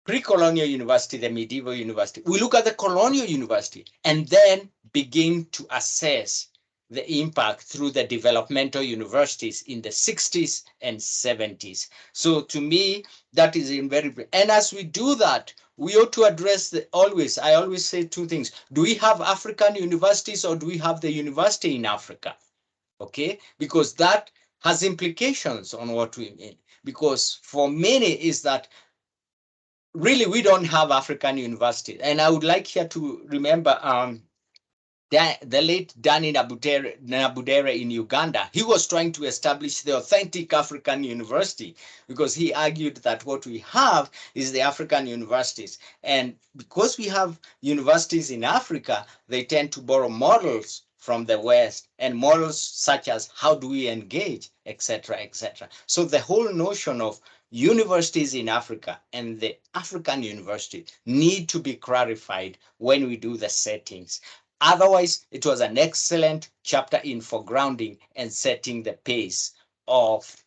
pre-colonial university, the medieval university. We look at the colonial university and then begin to assess the impact through the developmental universities in the 60s and 70s. So to me, that is in very, and as we do that, we ought to address I always say two things. Do we have African universities, or do we have the university in Africa? Okay, because that has implications on what we mean. Because for many is that really we don't have African universities. And I would like here to remember the late Danny Nabudere in Uganda, he was trying to establish the authentic African university because he argued that what we have is the African universities. And because we have universities in Africa, they tend to borrow models from the West and models such as how do we engage, etc., etc. So the whole notion of universities in Africa and the African university need to be clarified when we do the settings. Otherwise, it was an excellent chapter in foregrounding and setting the pace of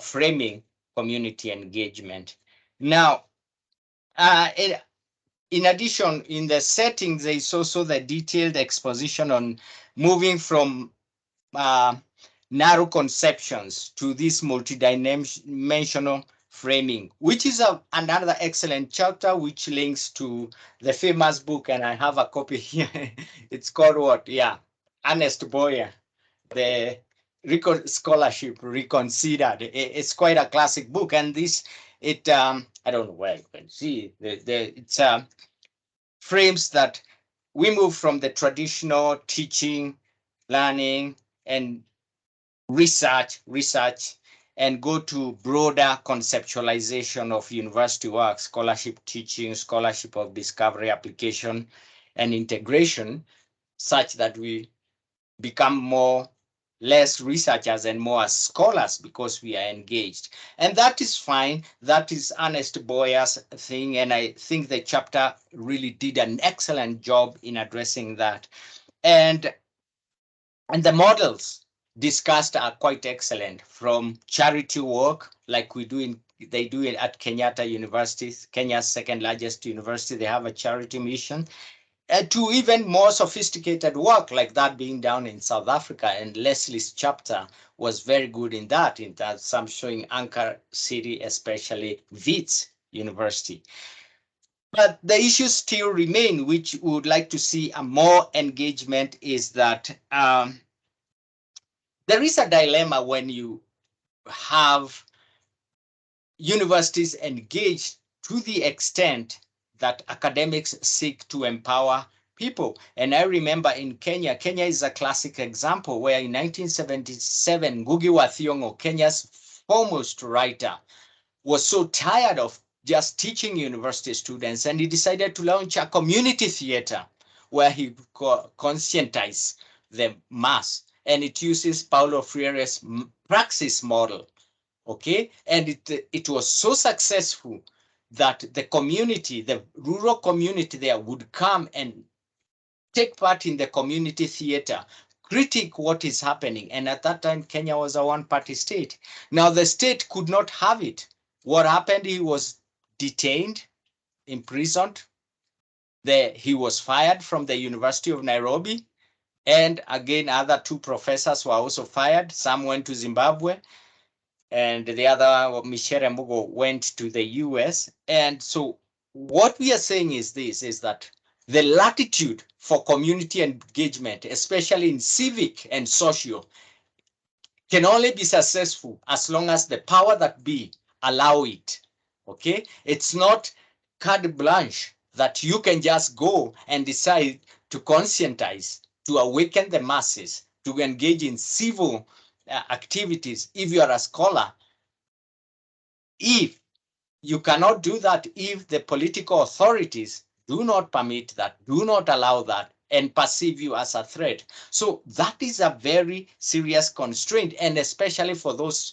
framing community engagement. Now, in addition, in the settings, there is also the detailed exposition on moving from narrow conceptions to this multidimensional framing, which is another excellent chapter which links to the famous book, and I have a copy here. It's called what? Yeah, Ernest Boyer, the Scholarship Reconsidered. It's quite a classic book, and this, I don't know where you can see, it's frames that we move from the traditional teaching, learning, and research, and go to broader conceptualization of university work, scholarship teaching, scholarship of discovery, application, and integration, such that we become less researchers and more scholars because we are engaged. And that is fine. That is Ernest Boyer's thing. And I think the chapter really did an excellent job in addressing that. And the models discussed are quite excellent, from charity work, like they do it at Kenyatta University, Kenya's second largest university. They have a charity mission, to even more sophisticated work, like that being done in South Africa. And Lesley's chapter was very good in that, some showing Anchor City, especially Wits University. But the issues still remain, which we would like to see a more engagement, is that there is a dilemma when you have universities engaged to the extent that academics seek to empower people. And I remember in Kenya is a classic example where in 1977, Ngugi wa Thiong'o, Kenya's foremost writer, was so tired of just teaching university students, and he decided to launch a community theater where he conscientized the mass. And it uses Paulo Freire's praxis model, okay? And it was so successful that the community, the rural community there, would come and take part in the community theater, critique what is happening. And at that time, Kenya was a one-party state. Now the state could not have it. What happened? He was detained, imprisoned. He was fired from the University of Nairobi. And again, other two professors were also fired. Some went to Zimbabwe, and the other, Michelle Mbugo, went to the US. And so what we are saying is this, is that the latitude for community engagement, especially in civic and social, can only be successful as long as the power that be allow it, okay? It's not carte blanche that you can just go and decide to conscientize, to awaken the masses, to engage in civil activities if you are a scholar. If you cannot do that, if the political authorities do not permit that, do not allow that, and perceive you as a threat. So that is a very serious constraint, and especially for those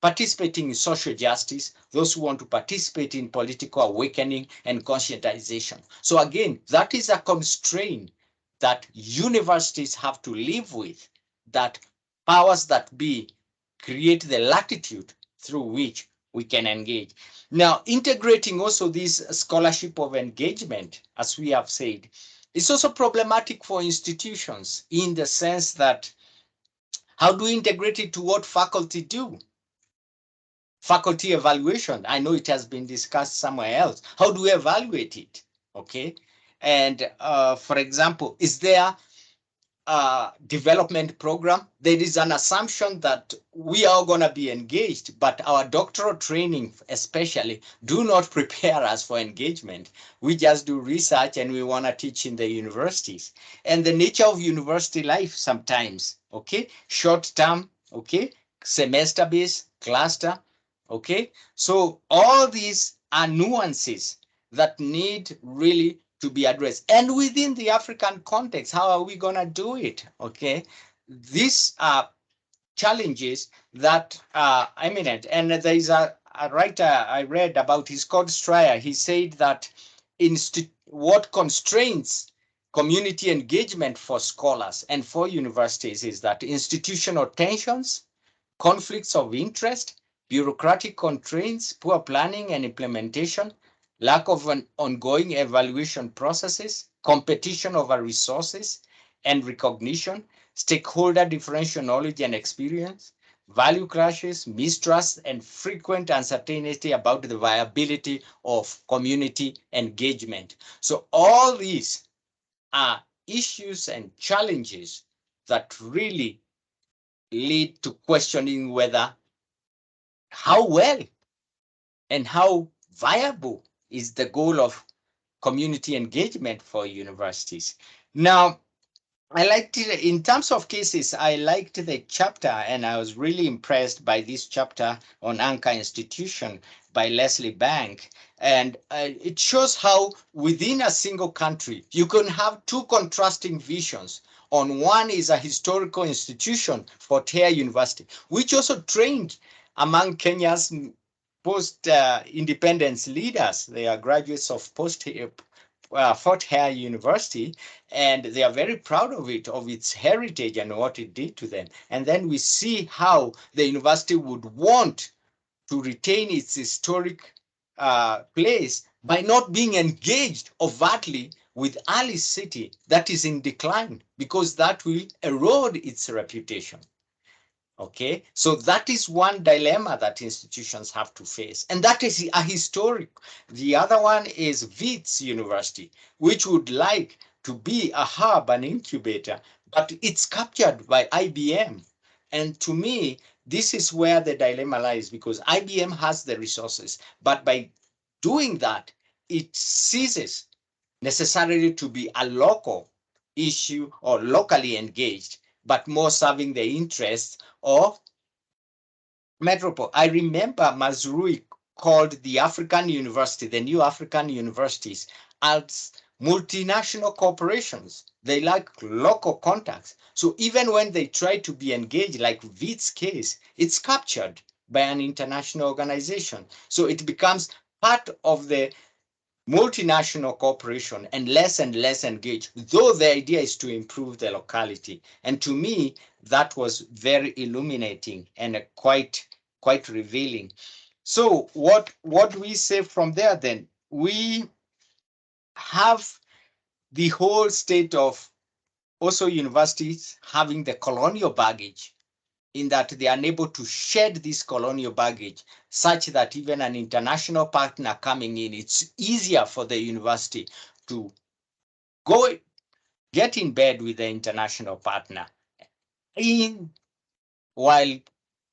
participating in social justice, those who want to participate in political awakening and conscientization. So again, that is a constraint that universities have to live with, that powers that be create the latitude through which we can engage. Now, integrating also this scholarship of engagement, as we have said, is also problematic for institutions, in the sense that how do we integrate it to what faculty do? Faculty evaluation, I know it has been discussed somewhere else. How do we evaluate it? Okay. And for example, is there development program, there is an assumption that we are going to be engaged, but our doctoral training especially do not prepare us for engagement. We just do research and we want to teach in the universities. And the nature of university life sometimes, okay, short term, okay, semester based, cluster, okay. So all these are nuances that need really to be addressed. And within the African context, how are we going to do it? Okay, these are challenges that are imminent. And there is a writer I read about, he's called Stryer. He said that what constrains community engagement for scholars and for universities is that institutional tensions, conflicts of interest, bureaucratic constraints, poor planning and implementation, lack of an ongoing evaluation processes, competition over resources and recognition, stakeholder differential knowledge and experience, value clashes, mistrust, and frequent uncertainty about the viability of community engagement. So all these are issues and challenges that really lead to questioning whether how well and how viable is the goal of community engagement for universities. Now, I liked it in terms of cases. I liked the chapter, and I was really impressed by this chapter on Anchor Institution by Lesley Bank. And it shows how within a single country, you can have two contrasting visions. On one is a historical institution, Thierry University, which also trained among Kenya's post-independence leaders. They are graduates of Fort Hare University, and they are very proud of it, of its heritage and what it did to them. And then we see how the university would want to retain its historic place by not being engaged overtly with Ali City that is in decline, because that will erode its reputation. Okay, so that is one dilemma that institutions have to face, and that is a historic. The other one is Wits University, which would like to be a hub, an incubator, but it's captured by IBM. And to me, this is where the dilemma lies, because IBM has the resources, but by doing that, it ceases necessarily to be a local issue or locally engaged, but more serving the interests of metropole. I remember Mazrui called the African university, the new African universities, as multinational corporations. They like local contacts. So even when they try to be engaged, like Wits' case, it's captured by an international organization. So it becomes part of the multinational corporation and less engaged, though the idea is to improve the locality. And to me, that was very illuminating and quite revealing. So what we say from there then? We have the whole state of also universities having the colonial baggage, in that they are unable to shed this colonial baggage such that even an international partner coming in, it's easier for the university to get in bed with the international partner while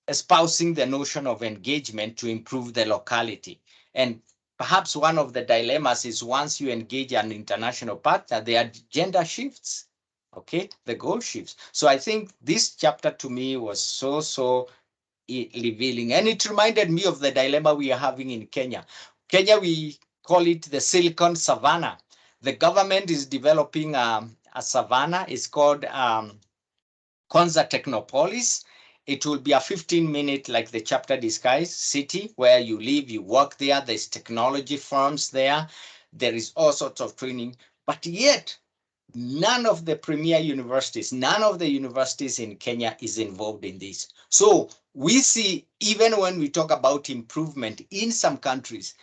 espousing the notion of engagement to improve the locality. And perhaps one of the dilemmas is once you engage an international partner, the agenda shifts. Okay, the goal shifts. So I think this chapter to me was so revealing, and it reminded me of the dilemma we are having in Kenya. Kenya, we call it the Silicon Savannah. The government is developing a savannah. It's called Konza Technopolis. It will be a 15-minute, like the chapter discussed, city where you live, you work there. There's technology firms there. There is all sorts of training, but yet none of the premier universities, none of the universities in Kenya is involved in this. So we see, even when we talk about improvement in some countries,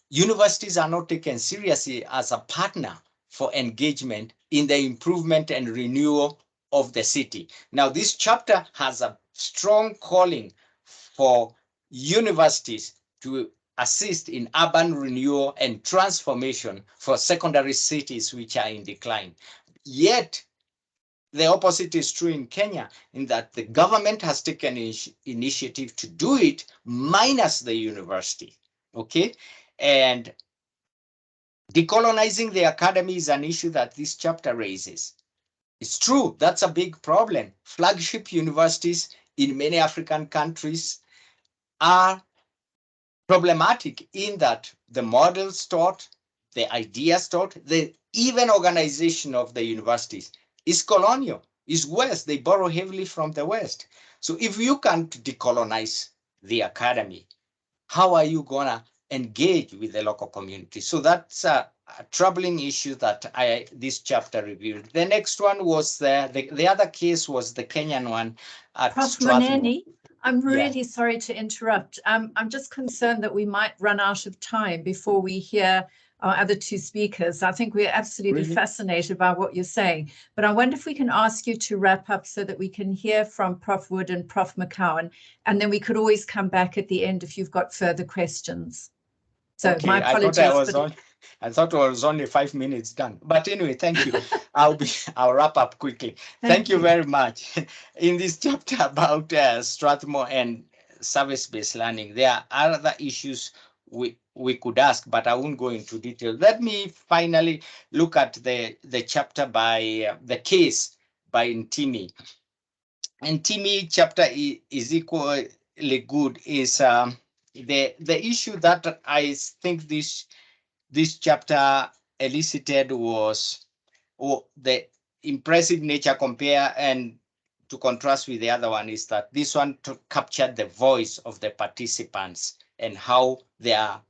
universities are not taken seriously as a partner for engagement in the improvement and renewal of the city. Now, this chapter has a strong calling for universities to assist in urban renewal and transformation for secondary cities which are in decline. Yet, the opposite is true in Kenya, in that the government has taken initiative to do it, minus the university, okay? And decolonizing the academy is an issue that this chapter raises. It's true, that's a big problem. Flagship universities in many African countries are problematic in that the models taught, the ideas taught, the even organization of the universities is colonial, is West. They borrow heavily from the West. So if you can't decolonize the academy, how are you gonna engage with the local community? So that's a troubling issue that this chapter reviewed. The next one was the other case was the Kenyan one at Prof. Strathmore. Munene, I'm really sorry to interrupt. I'm just concerned that we might run out of time before we hear our other two speakers. I think we're absolutely fascinated by what you're saying, but I wonder if we can ask you to wrap up so that we can hear from Prof. Wood and Prof. McCowan, and then we could always come back at the end if you've got further questions. So okay, my apologies. I thought I was only 5 minutes done, but anyway, thank you. I'll wrap up quickly. Thank you very much. In this chapter about Strathmore and service-based learning, there are other issues we could ask, but I won't go into detail. Let me finally look at the chapter by the case by Ntimi. Ntimi chapter is equally good. Is the issue that I think this chapter elicited was the impressive nature compare and to contrast with the other one is that this one captured the voice of the participants and how they are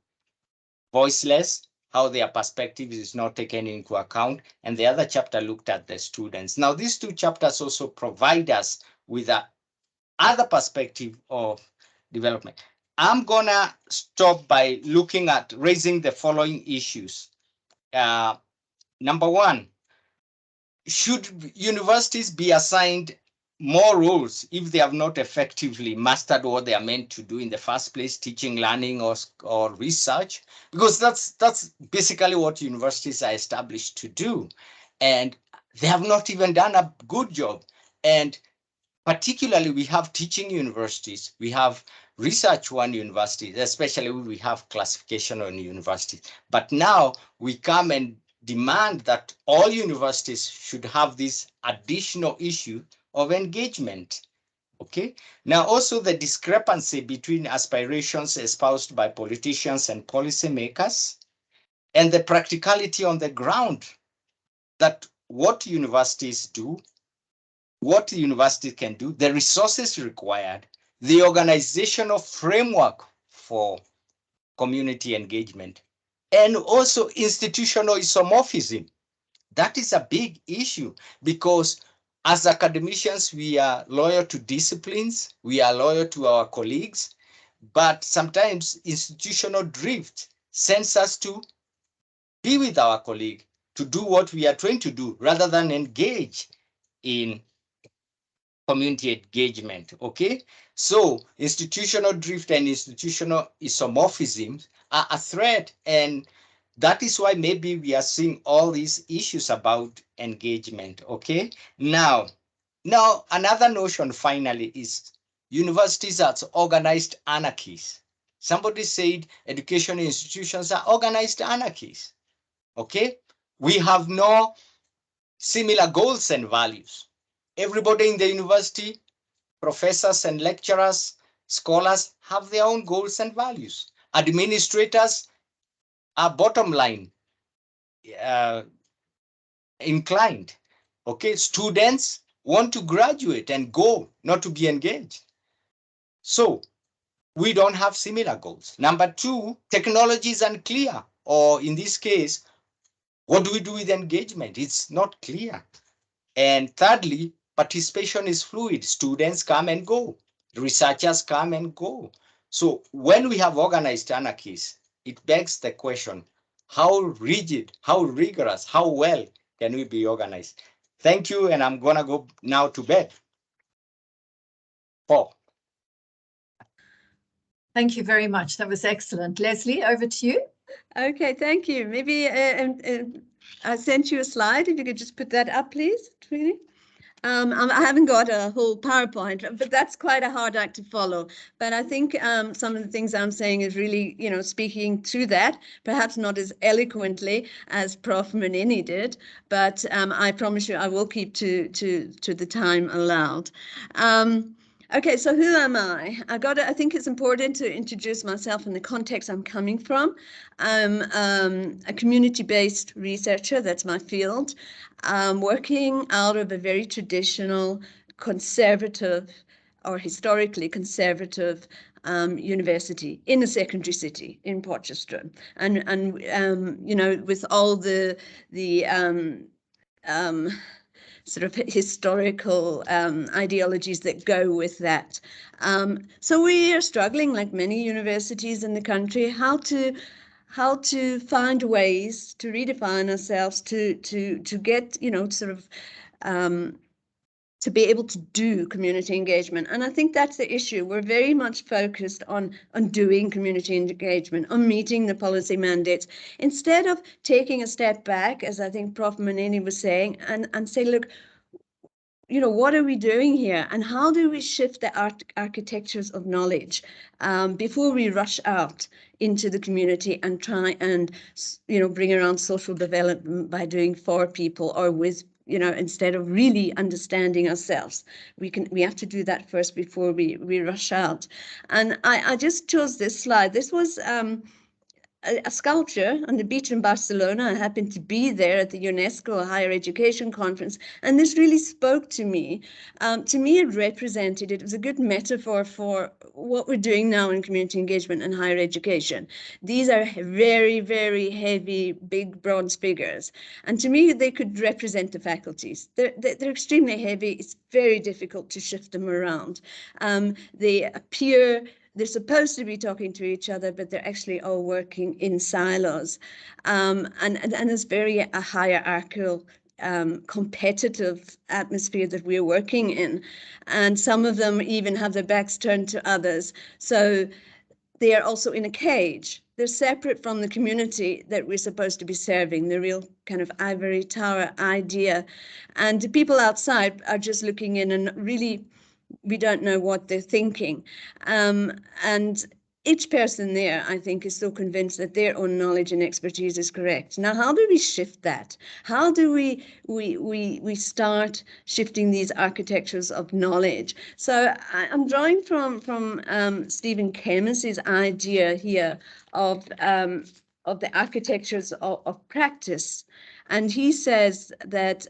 voiceless, how their perspective is not taken into account, and the other chapter looked at the students. Now, these two chapters also provide us with other perspective of development. I'm gonna stop by looking at raising the following issues. Number one, should universities be assigned more roles if they have not effectively mastered what they are meant to do in the first place, teaching, learning, or research? Because that's basically what universities are established to do. And they have not even done a good job. And particularly, we have teaching universities, we have research one universities, especially we have classification on universities. But now we come and demand that all universities should have this additional issue of engagement. Okay. Now, also the discrepancy between aspirations espoused by politicians and policymakers and the practicality on the ground, that what universities do, what the university can do, the resources required, the organizational framework for community engagement, and also institutional isomorphism. That is a big issue because as academicians, we are loyal to disciplines, we are loyal to our colleagues, but sometimes institutional drift sends us to be with our colleague, to do what we are trying to do rather than engage in community engagement, okay? So institutional drift and institutional isomorphism are a threat, and that is why maybe we are seeing all these issues about engagement, okay? Now another notion finally is universities as organized anarchies. Somebody said education institutions are organized anarchies, okay? We have no similar goals and values. Everybody in the university, professors and lecturers, scholars have their own goals and values. Administrators are bottom line inclined. Okay, students want to graduate and go, not to be engaged. So we don't have similar goals. Number two, technology is unclear, or in this case, what do we do with engagement? It's not clear. And thirdly, participation is fluid. Students come and go. Researchers come and go. So when we have organized anarchies, it begs the question, how rigid, how rigorous, how well can we be organized? Thank you, and I'm gonna go now to bed. Paul. Thank you very much. That was excellent. Lesley, over to you. Okay, thank you. Maybe I sent you a slide. If you could just put that up, please, Trini. I haven't got a whole PowerPoint, but that's quite a hard act to follow. But I think some of the things I'm saying is really, speaking to that, perhaps not as eloquently as Prof. Munene did, but I promise you I will keep to the time allowed. Okay, so who am I? I think it's important to introduce myself in the context I'm coming from. I'm a community-based researcher, that's my field. Working out of a very traditional, conservative, or historically conservative university in a secondary city in Potchefstroom, and with all the sort of historical ideologies that go with that. So we are struggling, like many universities in the country, how to find ways to redefine ourselves, to get, sort of to be able to do community engagement. And I think that's the issue. We're very much focused on doing community engagement, on meeting the policy mandates, instead of taking a step back, as I think Prof. Munene was saying, and say, look, what are we doing here? And how do we shift the architectures of knowledge before we rush out into the community and try and, bring around social development by doing for people or with, instead of really understanding ourselves. We have to do that first before we rush out. And I just chose this slide. This was a sculpture on the beach in Barcelona. I happened to be there at the UNESCO Higher Education Conference, and this really spoke to me. It was a good metaphor for what we're doing now in community engagement and higher education. These are very, very heavy, big bronze figures. And to me, they could represent the faculties. They're extremely heavy. It's very difficult to shift them around. They're supposed to be talking to each other, but they're actually all working in silos. And it's very a hierarchical, competitive atmosphere that we're working in. And some of them even have their backs turned to others. So they are also in a cage. They're separate from the community that we're supposed to be serving, the real kind of ivory tower idea. And the people outside are just looking in and really, we don't know what they're thinking. And each person there, I think, is so convinced that their own knowledge and expertise is correct. Now, how do we shift that? How do we start shifting these architectures of knowledge? So I'm drawing from Stephen Kemmis's idea here of the architectures of practice. And he says that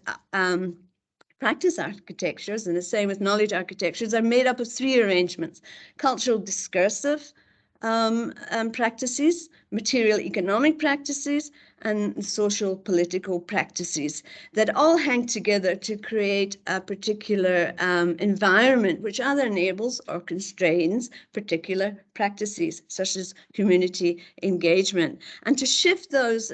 practice architectures, and the same with knowledge architectures, are made up of three arrangements: cultural discursive practices, material economic practices, and social political practices that all hang together to create a particular environment which either enables or constrains particular practices, such as community engagement. And to shift those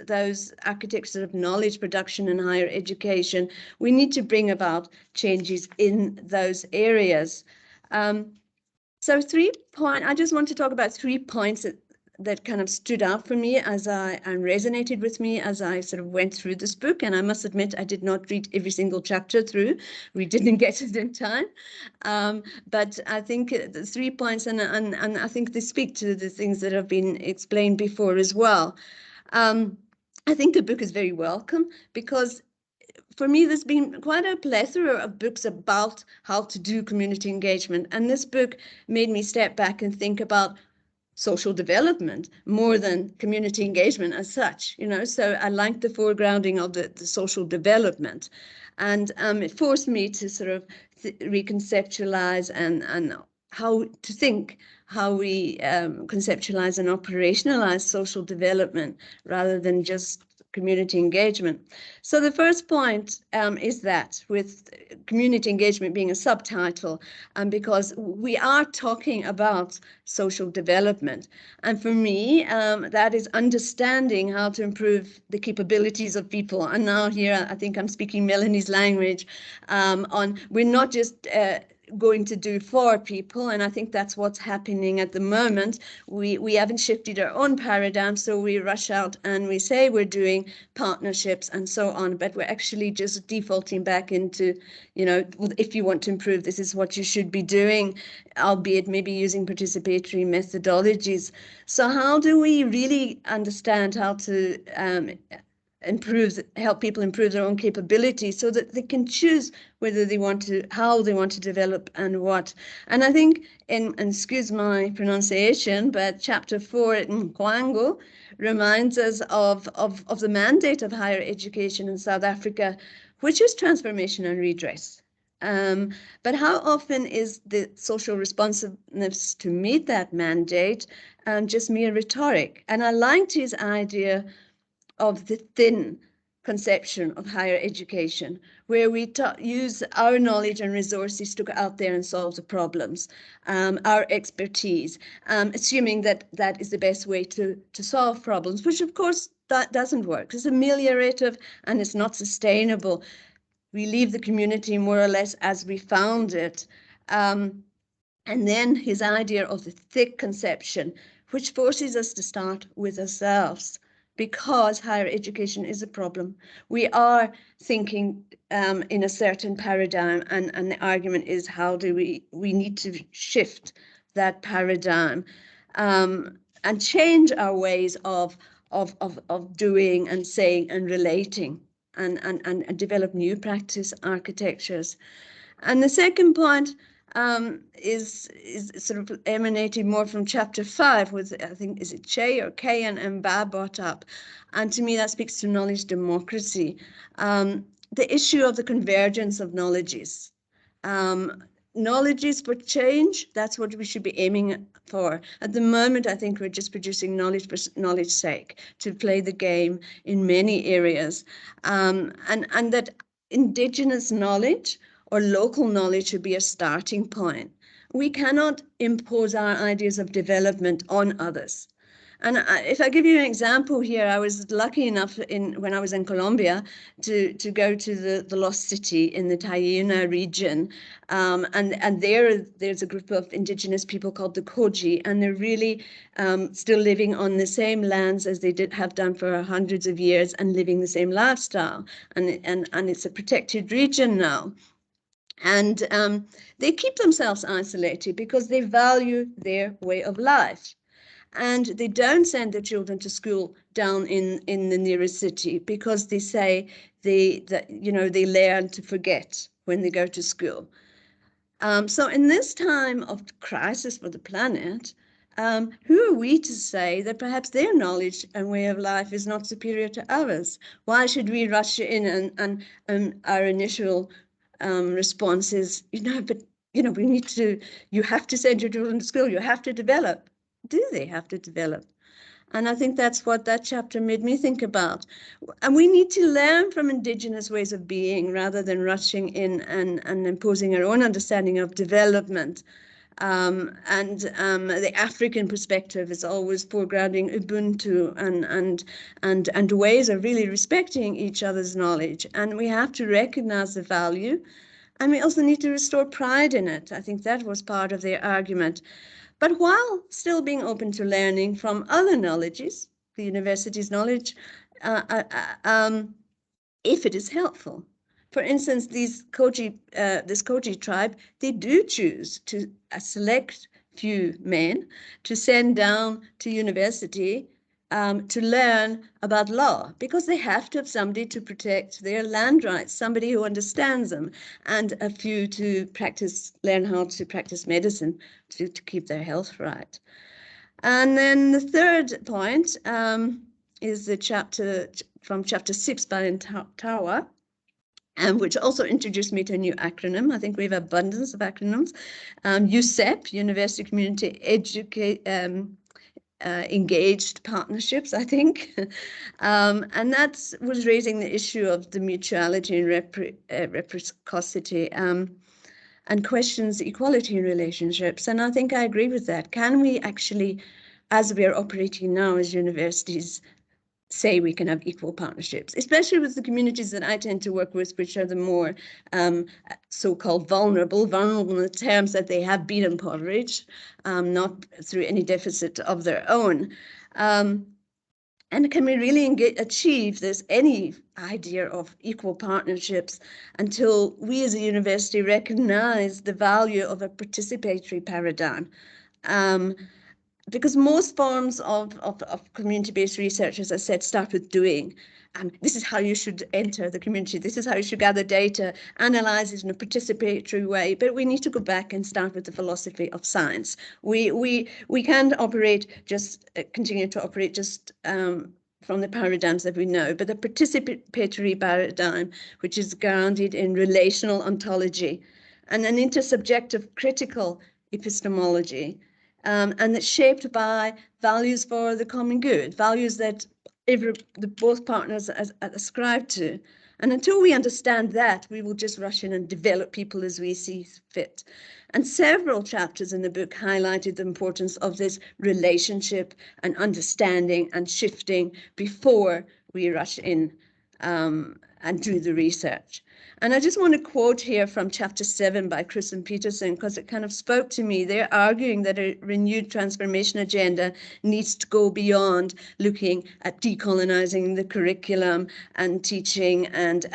architectures of knowledge production in higher education, we need to bring about changes in those areas. So I just want to talk about 3 points that kind of stood out for me and resonated with me as I sort of went through this book. And I must admit, I did not read every single chapter through. We didn't get it in time. But I think the 3 points, and I think they speak to the things that have been explained before as well. I think the book is very welcome because for me, there's been quite a plethora of books about how to do community engagement. And this book made me step back and think about social development more than community engagement as such, So I liked the foregrounding of the social development. And it forced me to sort of reconceptualize and how to think, how we conceptualize and operationalize social development rather than just community engagement. So the first point is that with community engagement being a subtitle, because we are talking about social development. And for me, that is understanding how to improve the capabilities of people. And now here, I think I'm speaking Melanie's language we're not just going to do for people. And I think that's what's happening at the moment. We haven't shifted our own paradigm, so we rush out and we say we're doing partnerships and so on, but we're actually just defaulting back into, you know, if you want to improve, this is what you should be doing, albeit maybe using participatory methodologies. So how do we really understand how to help people improve their own capabilities so that they can choose whether they want to, how they want to develop and what. And I think, and excuse my pronunciation, but chapter 4 in Mccowan reminds us of the mandate of higher education in South Africa, which is transformation and redress. But how often is the social responsiveness to meet that mandate just mere rhetoric? And I liked his idea of the thin conception of higher education, where we use our knowledge and resources to go out there and solve the problems, our expertise, assuming that that is the best way to solve problems, which of course that doesn't work. It's ameliorative and it's not sustainable. We leave the community more or less as we found it. And then his idea of the thick conception, which forces us to start with ourselves, because higher education is a problem. We are thinking in a certain paradigm, and the argument is how do we need to shift that paradigm and change our ways of doing and saying and relating and develop new practice architectures. And the second point is sort of emanating more from chapter 5 with, I think, is it Che or K and Ba brought up. And to me, that speaks to knowledge democracy. The issue of the convergence of knowledges. Knowledges for change, that's what we should be aiming for. At the moment, I think we're just producing knowledge for knowledge's sake, to play the game in many areas. And that indigenous knowledge or local knowledge should be a starting point. We cannot impose our ideas of development on others. And if I give you an example here, I was lucky enough when I was in Colombia to go to the lost city in the Tayuna region. And there's a group of indigenous people called the Koji, and they're really still living on the same lands as they have done for hundreds of years and living the same lifestyle. And it's a protected region now. And they keep themselves isolated because they value their way of life. And they don't send their children to school down in the nearest city because they say they learn to forget when they go to school. So in this time of crisis for the planet, who are we to say that perhaps their knowledge and way of life is not superior to ours? Why should we rush in and our initial response is, but we need to, you have to send your children to school, you have to develop. Do they have to develop? And I think that's what that chapter made me think about. And we need to learn from indigenous ways of being rather than rushing in and imposing our own understanding of development. The African perspective is always foregrounding Ubuntu and ways of really respecting each other's knowledge. And we have to recognize the value. And we also need to restore pride in it. I think that was part of their argument. But while still being open to learning from other knowledges, the university's knowledge, if it is helpful. For instance, this Koji tribe, they do choose to select few men to send down to university to learn about law, because they have to have somebody to protect their land rights, somebody who understands them, and a few to learn how to practice medicine to keep their health right. And then the third point is the chapter from chapter 6 by Mtawa, which also introduced me to a new acronym. I think we have abundance of acronyms. USEP, University Community Engaged Partnerships, I think. And that was raising the issue of the mutuality and reciprocity and questions equality in relationships. And I think I agree with that. Can we actually, as we are operating now as universities, say we can have equal partnerships, especially with the communities that I tend to work with, which are the more so-called vulnerable in the terms that they have been impoverished, not through any deficit of their own. And can we really achieve any idea of equal partnerships until we as a university recognize the value of a participatory paradigm? Because most forms of community-based research, as I said, start with doing. This is how you should enter the community. This is how you should gather data, analyze it in a participatory way. But we need to go back and start with the philosophy of science. We can't operate continue to operate just from the paradigms that we know, but the participatory paradigm, which is grounded in relational ontology and an intersubjective critical epistemology. And that's shaped by values for the common good, values that both partners ascribe to. And until we understand that, we will just rush in and develop people as we see fit. And several chapters in the book highlighted the importance of this relationship and understanding and shifting before we rush in and do the research. And I just want to quote here from chapter 7 by Chris and Peterson, because it kind of spoke to me. They're arguing that a renewed transformation agenda needs to go beyond looking at decolonizing the curriculum and teaching and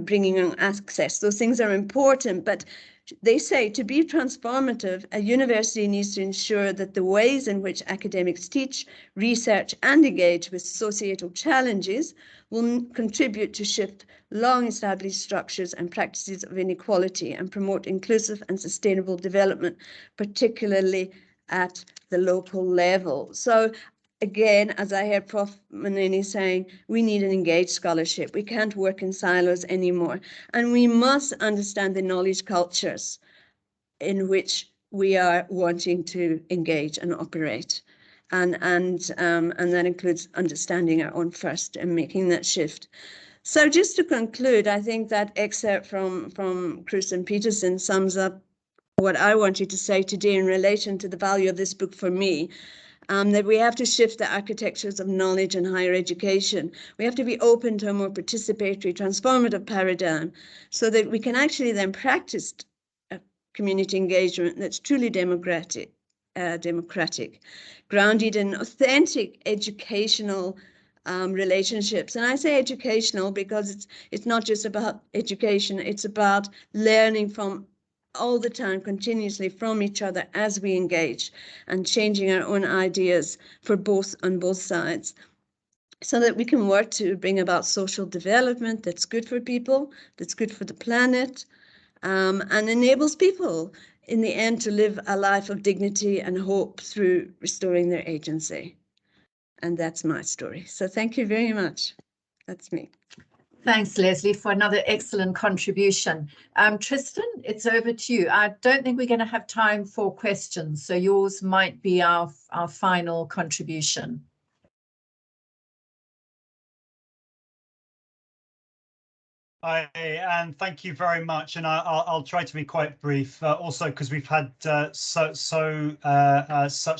bringing on access. Those things are important, but they say to be transformative, a university needs to ensure that the ways in which academics teach, research, and engage with societal challenges will contribute to shift long-established structures and practices of inequality and promote inclusive and sustainable development, particularly at the local level. So again, as I heard Prof. Munene saying, we need an engaged scholarship. We can't work in silos anymore. And we must understand the knowledge cultures in which we are wanting to engage and operate. And that includes understanding our own first and making that shift. So just to conclude, I think that excerpt from Chris and Peterson sums up what I wanted to say today in relation to the value of this book for me. That we have to shift the architectures of knowledge and higher education. We have to be open to a more participatory, transformative paradigm so that we can actually then practice community engagement that's truly democratic, grounded in authentic educational relationships. And I say educational because it's not just about education, it's about learning from all the time, continuously from each other as we engage and changing our own ideas on both sides, so that we can work to bring about social development that's good for people, that's good for the planet, and enables people in the end to live a life of dignity and hope through restoring their agency. And that's my story. So thank you very much. That's me. Thanks, Lesley, for another excellent contribution. Tristan, it's over to you. I don't think we're going to have time for questions, so yours might be our final contribution. And thank you very much. And I'll try to be quite brief, also because we've had such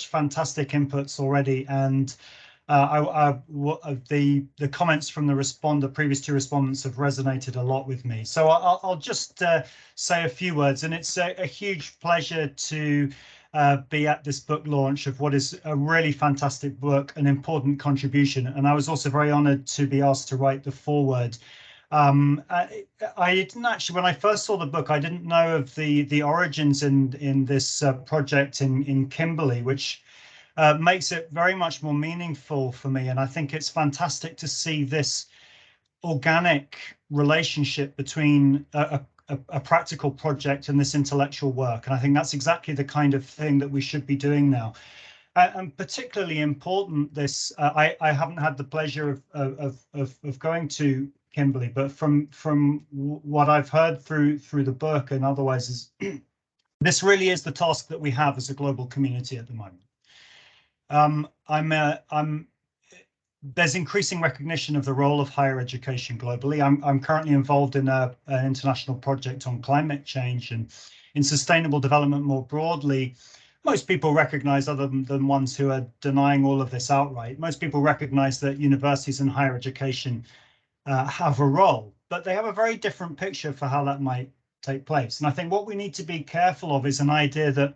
fantastic inputs already, and the comments from the previous two respondents have resonated a lot with me. So I'll just say a few words, and it's a huge pleasure to be at this book launch of what is a really fantastic book, an important contribution. And I was also very honoured to be asked to write the foreword. I didn't actually, when I first saw the book, I didn't know of the origins in this project in Kimberley, which makes it very much more meaningful for me. And I think it's fantastic to see this organic relationship between a practical project and this intellectual work. And I think that's exactly the kind of thing that we should be doing now. And particularly important, this I haven't had the pleasure of going to Kimberley, but from what I've heard through the book and otherwise, is this really is the task that we have as a global community at the moment. There's increasing recognition of the role of higher education globally. I'm currently involved in an international project on climate change and in sustainable development more broadly. most people recognize, other than ones who are denying all of this outright, most people recognize that universities and higher education have a role, but they have a very different picture for how that might take place. And I think what we need to be careful of is an idea that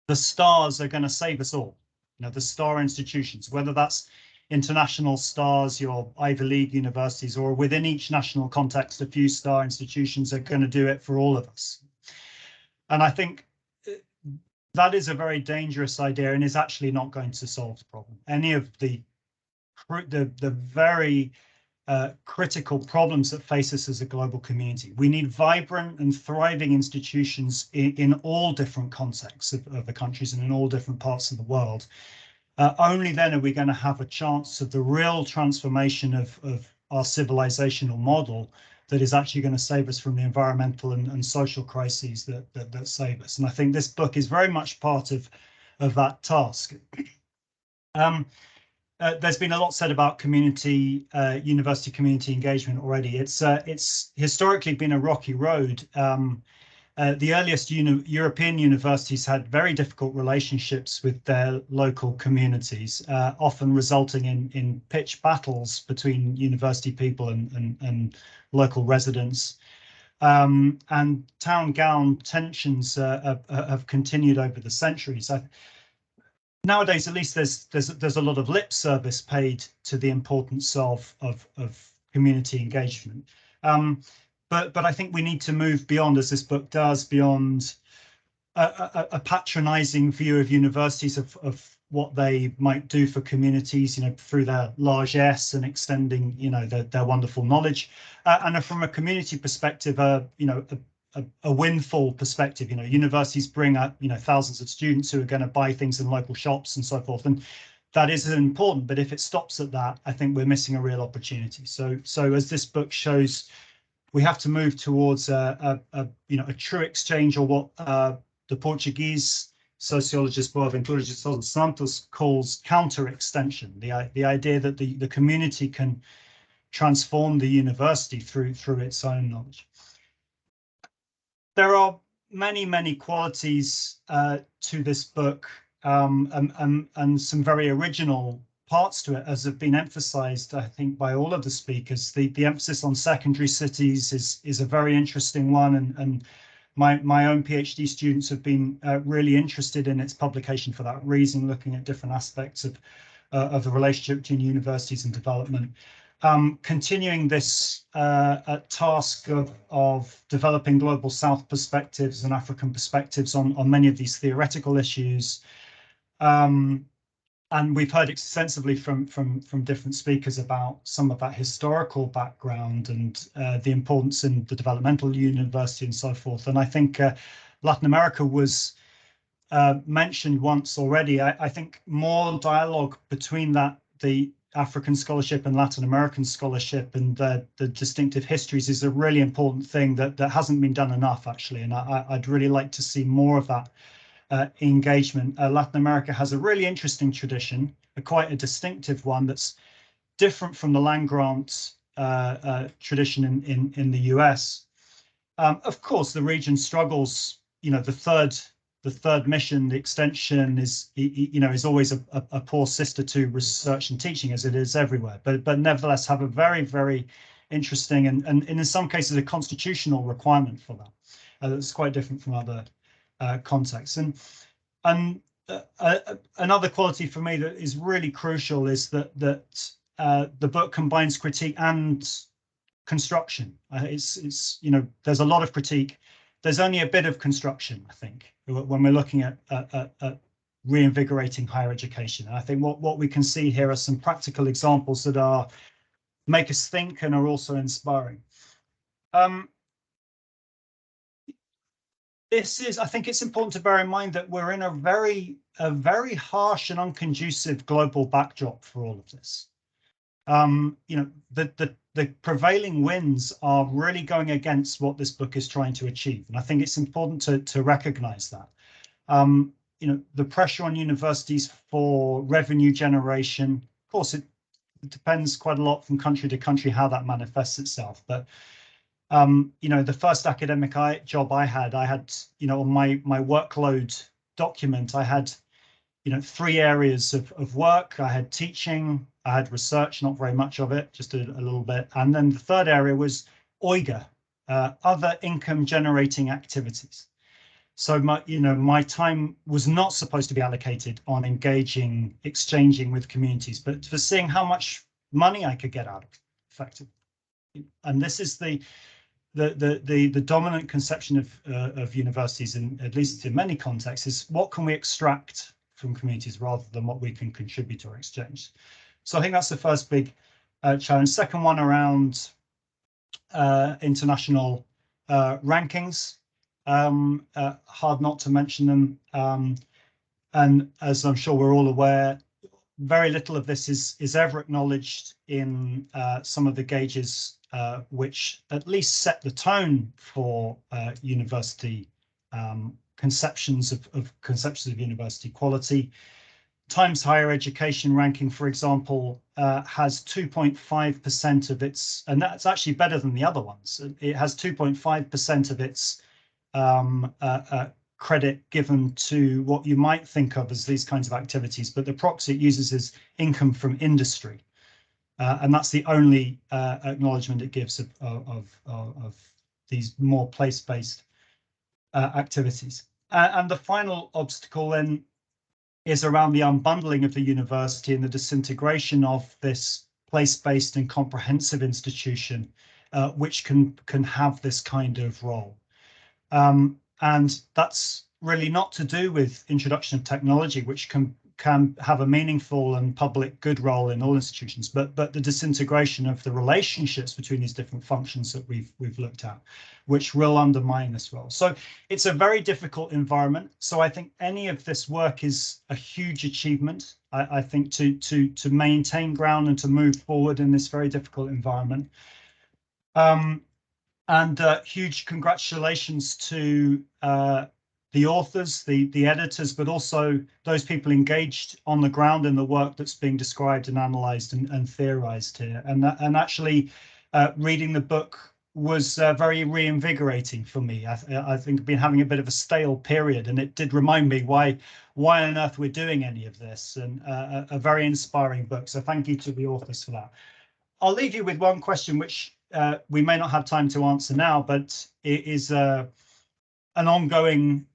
the stars are going to save us all. You know, the star institutions, whether that's international stars, your Ivy League universities, or within each national context, a few star institutions are going to do it for all of us. And I think that is a very dangerous idea and is actually not going to solve the problem. Any of the very critical problems that face us as a global community. We need vibrant and thriving institutions in all different contexts of the countries and in all different parts of the world. Only then are we going to have a chance of the real transformation of our civilizational model that is actually going to save us from the environmental and social crises that save us. And I think this book is very much part of that task. There's been a lot said about community, university community engagement already. It's historically been a rocky road. The earliest European universities had very difficult relationships with their local communities, often resulting in pitched battles between university people and local residents. And town-gown tensions have continued over the centuries. Nowadays, at least, there's a lot of lip service paid to the importance of community engagement. But I think we need to move beyond, as this book does, beyond a patronizing view of universities of what they might do for communities, you know, through their largesse and extending, you know, their wonderful knowledge, and from a community perspective, you know, a windfall perspective. You know, universities bring up, you know, thousands of students who are going to buy things in local shops and so forth, and that is important. But if it stops at that, I think we're missing a real opportunity. So as this book shows, we have to move towards a true exchange, or what the Portuguese sociologist Boaventura de Sousa Santos calls counter-extension, the idea that the community can transform the university through its own knowledge. There are many qualities to this book, and some very original parts to it, as have been emphasized, I think, by all of the speakers. The emphasis on secondary cities is a very interesting one, and my own PhD students have been really interested in its publication for that reason, looking at different aspects of the relationship between universities and development. Continuing this task of developing global South perspectives and African perspectives on many of these theoretical issues. And we've heard extensively from different speakers about some of that historical background and the importance in the developmental university and so forth. And I think Latin America was mentioned once already. I think more dialogue between the African scholarship and Latin American scholarship and the distinctive histories is a really important thing that hasn't been done enough, actually. And I'd really like to see more of that engagement. Latin America has a really interesting tradition, quite a distinctive one that's different from the land grant tradition in the US. Of course, the region struggles. You know, the third mission, the extension, is always a poor sister to research and teaching, as it is everywhere. But nevertheless, have a very interesting and in some cases a constitutional requirement for that. That's quite different from other contexts. And another quality for me that is really crucial is that the book combines critique and construction. It's you know, there's a lot of critique. There's only a bit of construction, I think, when we're looking at reinvigorating higher education. And I think what we can see here are some practical examples that make us think and are also inspiring. I think it's important to bear in mind that we're in a very harsh and unconducive global backdrop for all of this. You know, the prevailing winds are really going against what this book is trying to achieve. And I think it's important to recognize that. You know, the pressure on universities for revenue generation, of course, it depends quite a lot from country to country how that manifests itself. But you know, the first academic job I had, you know, on my workload document, I had, you know, 3 areas of work. I had teaching, I had research, not very much of it, just a little bit. And then the 3rd area was OIGA, other income generating activities. So my time was not supposed to be allocated on exchanging with communities, but for seeing how much money I could get out of it, effectively. And this is the dominant conception of universities, in at least in many contexts, is what can we extract from communities rather than what we can contribute or exchange. So I think that's the first big challenge. Second one around international rankings. Hard not to mention them. And as I'm sure we're all aware, very little of this is ever acknowledged in some of the gauges which at least set the tone for university conceptions of university quality. Times Higher Education ranking, for example, has 2.5% of its, and that's actually better than the other ones. It has 2.5% of its credit given to what you might think of as these kinds of activities, but the proxy it uses is income from industry. And that's the only acknowledgement it gives of these more place-based activities. And the final obstacle then is around the unbundling of the university and the disintegration of this place-based and comprehensive institution, which can have this kind of role. And that's really not to do with introduction of technology, which can have a meaningful and public good role in all institutions, but the disintegration of the relationships between these different functions that we've looked at, which will undermine this role. So it's a very difficult environment. So I think any of this work is a huge achievement. I think to maintain ground and to move forward in this very difficult environment. And huge congratulations to the authors, the editors, but also those people engaged on the ground in the work that's being described and analysed and theorised here. And actually reading the book was very reinvigorating for me. I think I've been having a bit of a stale period, and it did remind me why on earth we're doing any of this, and a very inspiring book. So thank you to the authors for that. I'll leave you with one question, which we may not have time to answer now, but it is an ongoing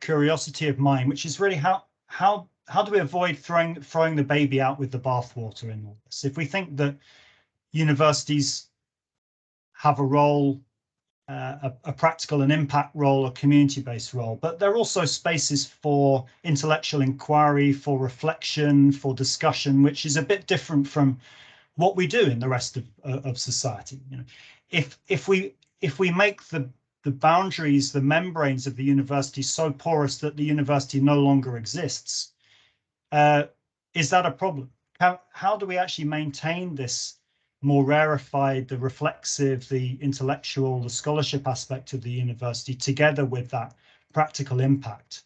curiosity of mine, which is really how do we avoid throwing the baby out with the bathwater in all this? If we think that universities have a role, a practical and impact role, a community-based role, but they're also spaces for intellectual inquiry, for reflection, for discussion, which is a bit different from what we do in the rest of society. You know, if we make the boundaries, the membranes of the university so porous that the university no longer exists, is that a problem? How do we actually maintain this more rarefied, the reflexive, the intellectual, the scholarship aspect of the university together with that practical impact?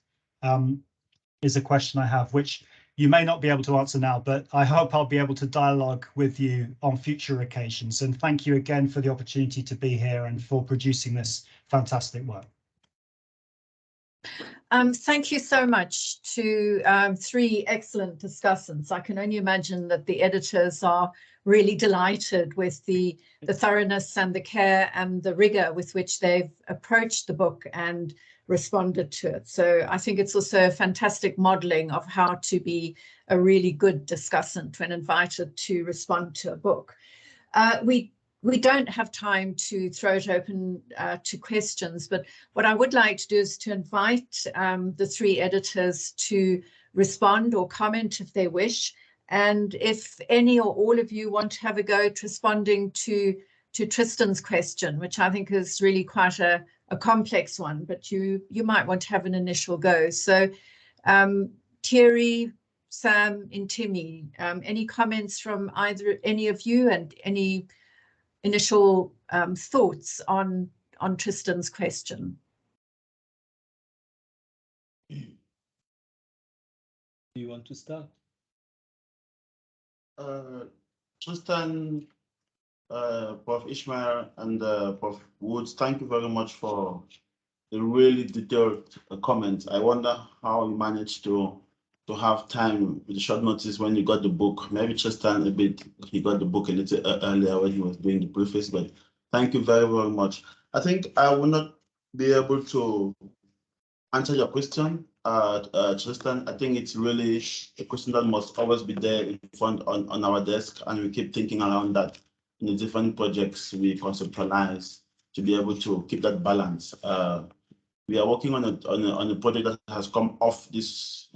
Is a question I have, which you may not be able to answer now, but I hope I'll be able to dialogue with you on future occasions. And thank you again for the opportunity to be here and for producing this fantastic work. Thank you so much to 3 excellent discussants. I can only imagine that the editors are really delighted with the thoroughness and the care and the rigor with which they've approached the book and responded to it. So I think it's also a fantastic modeling of how to be a really good discussant when invited to respond to a book. We don't have time to throw it open to questions, but what I would like to do is to invite the 3 editors to respond or comment if they wish. And if any or all of you want to have a go at responding to Tristan's question, which I think is really quite a complex one, but you might want to have an initial go. So Thierry, Sam, Ntimi, any comments from any of you, and any initial thoughts on Tristan's question? Do you want to start? Tristan, Prof. Ishmael, and Prof. Woods, thank you very much for really detailed comments. I wonder how you managed to have time with short notice when you got the book. Maybe Tristan he got the book a little earlier when he was doing the preface, but thank you very, very much. I think I will not be able to answer your question, Tristan. I think it's really a question that must always be there in front on our desk, and we keep thinking around that in the different projects we conceptualize to be able to keep that balance. We are working on a project that has come off this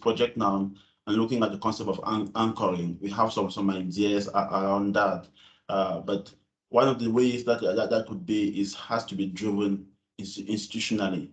project now, and looking at the concept of anchoring. We have some ideas around that, but one of the ways that could be has to be driven institutionally,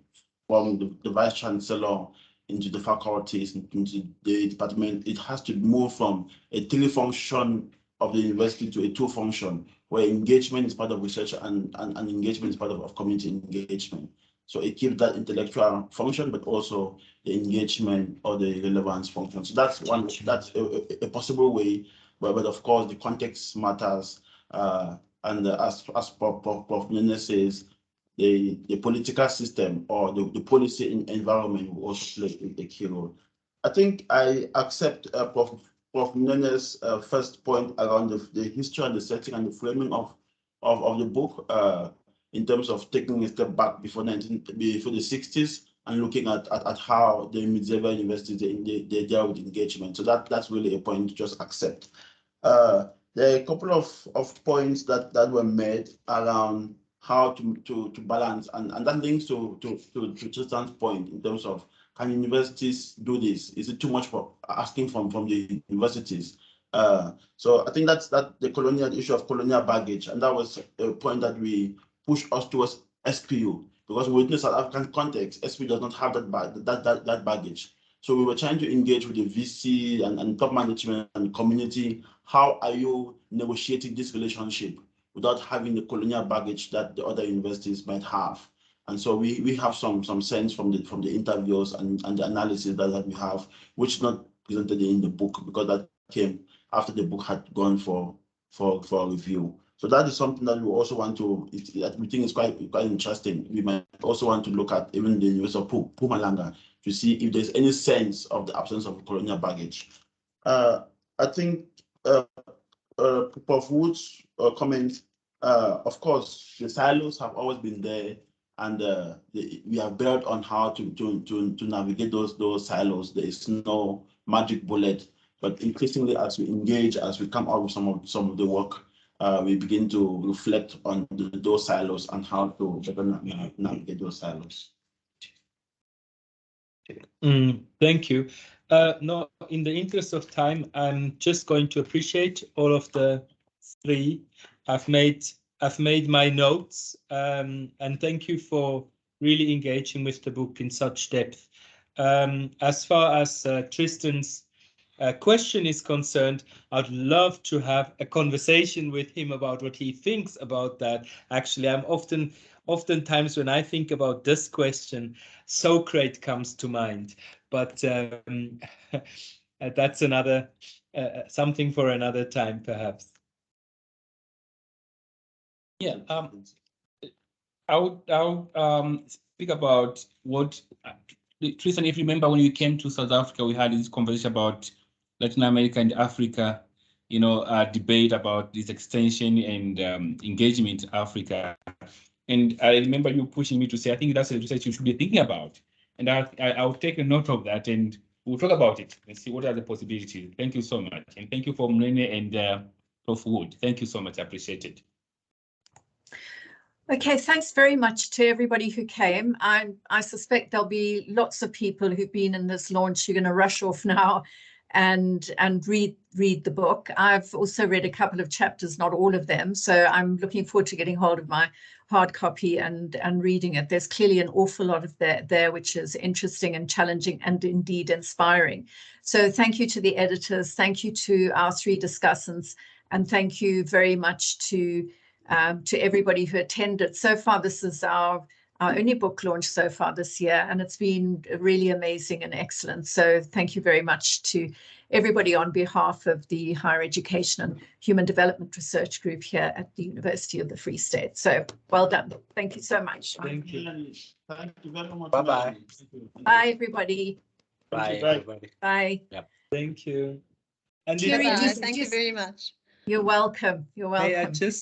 from the vice chancellor into the faculties, into the department. It has to move from a three-function of the university to a two-function, where engagement is part of research and engagement is part of community engagement. So it keeps that intellectual function, but also the engagement or the relevance function. So that's a possible way, but of course the context matters. And as Prof. Munene says, the political system or the policy environment will also play a key role. I think I accept Prof. Munene's first point around the history and the setting and the framing of the book, in terms of taking a step back before the 60s and looking at how the medieval universities they deal with engagement. So that's really a point to just accept. There are a couple of points that were made around how to balance, and that links to Tristan's point in terms of, can universities do this? Is it too much for asking from the universities? So I think that's the issue of colonial baggage, and that was a point that we pushed us towards SPU, because within the South African context, SPU does not have that baggage. So we were trying to engage with the VC and top management and community. How are you negotiating this relationship without having the colonial baggage that the other universities might have? And so we have some sense from the interviews and the analysis that we have, which is not presented in the book, because that came after the book had gone for review. So that is something that we also want to, that we think is quite interesting. We might also want to look at even the University of Mpumalanga to see if there's any sense of the absence of colonial baggage. I think Prof. Wood's comment, of course, the silos have always been there, and we have built on how to navigate those silos. There is no magic bullet, but increasingly as we engage, as we come out with some of the work, we begin to reflect on those silos and how to better navigate those silos. Thank you. No, in the interest of time, I'm just going to appreciate all of the three. I've made my notes, and thank you for really engaging with the book in such depth. As far as Tristan's question is concerned, I'd love to have a conversation with him about what he thinks about that. Actually, I'm oftentimes when I think about this question, Socrates comes to mind, but that's another something for another time, perhaps. Yeah, I'll speak about what Tristan, if you remember when you came to South Africa, we had this conversation about Latin America and Africa, debate about this extension and engagement in Africa. And I remember you pushing me to say, I think that's a research you should be thinking about. And I'll take a note of that, and we'll talk about it and see what are the possibilities. Thank you so much. And thank you for Munene and Prof. Wood. Thank you so much. I appreciate it. Okay, thanks very much to everybody who came. I suspect there'll be lots of people who've been in this launch who are going to rush off now and read the book. I've also read a couple of chapters, not all of them, so I'm looking forward to getting hold of my hard copy and reading it. There's clearly an awful lot of there which is interesting and challenging and indeed inspiring. So thank you to the editors, thank you to our three discussants, and thank you very much to everybody who attended. So far, this is our only book launch so far this year, and it's been really amazing and excellent. So thank you very much to everybody on behalf of the Higher Education and Human Development Research Group here at the University of the Free State. So well done. Thank you so much. Thank you. Thank you very much. Bye-bye. Bye, everybody. Bye, everybody. Bye. Yep. Thank you. And Thierry, Thank you very much. You're welcome. You're welcome. Hey, I just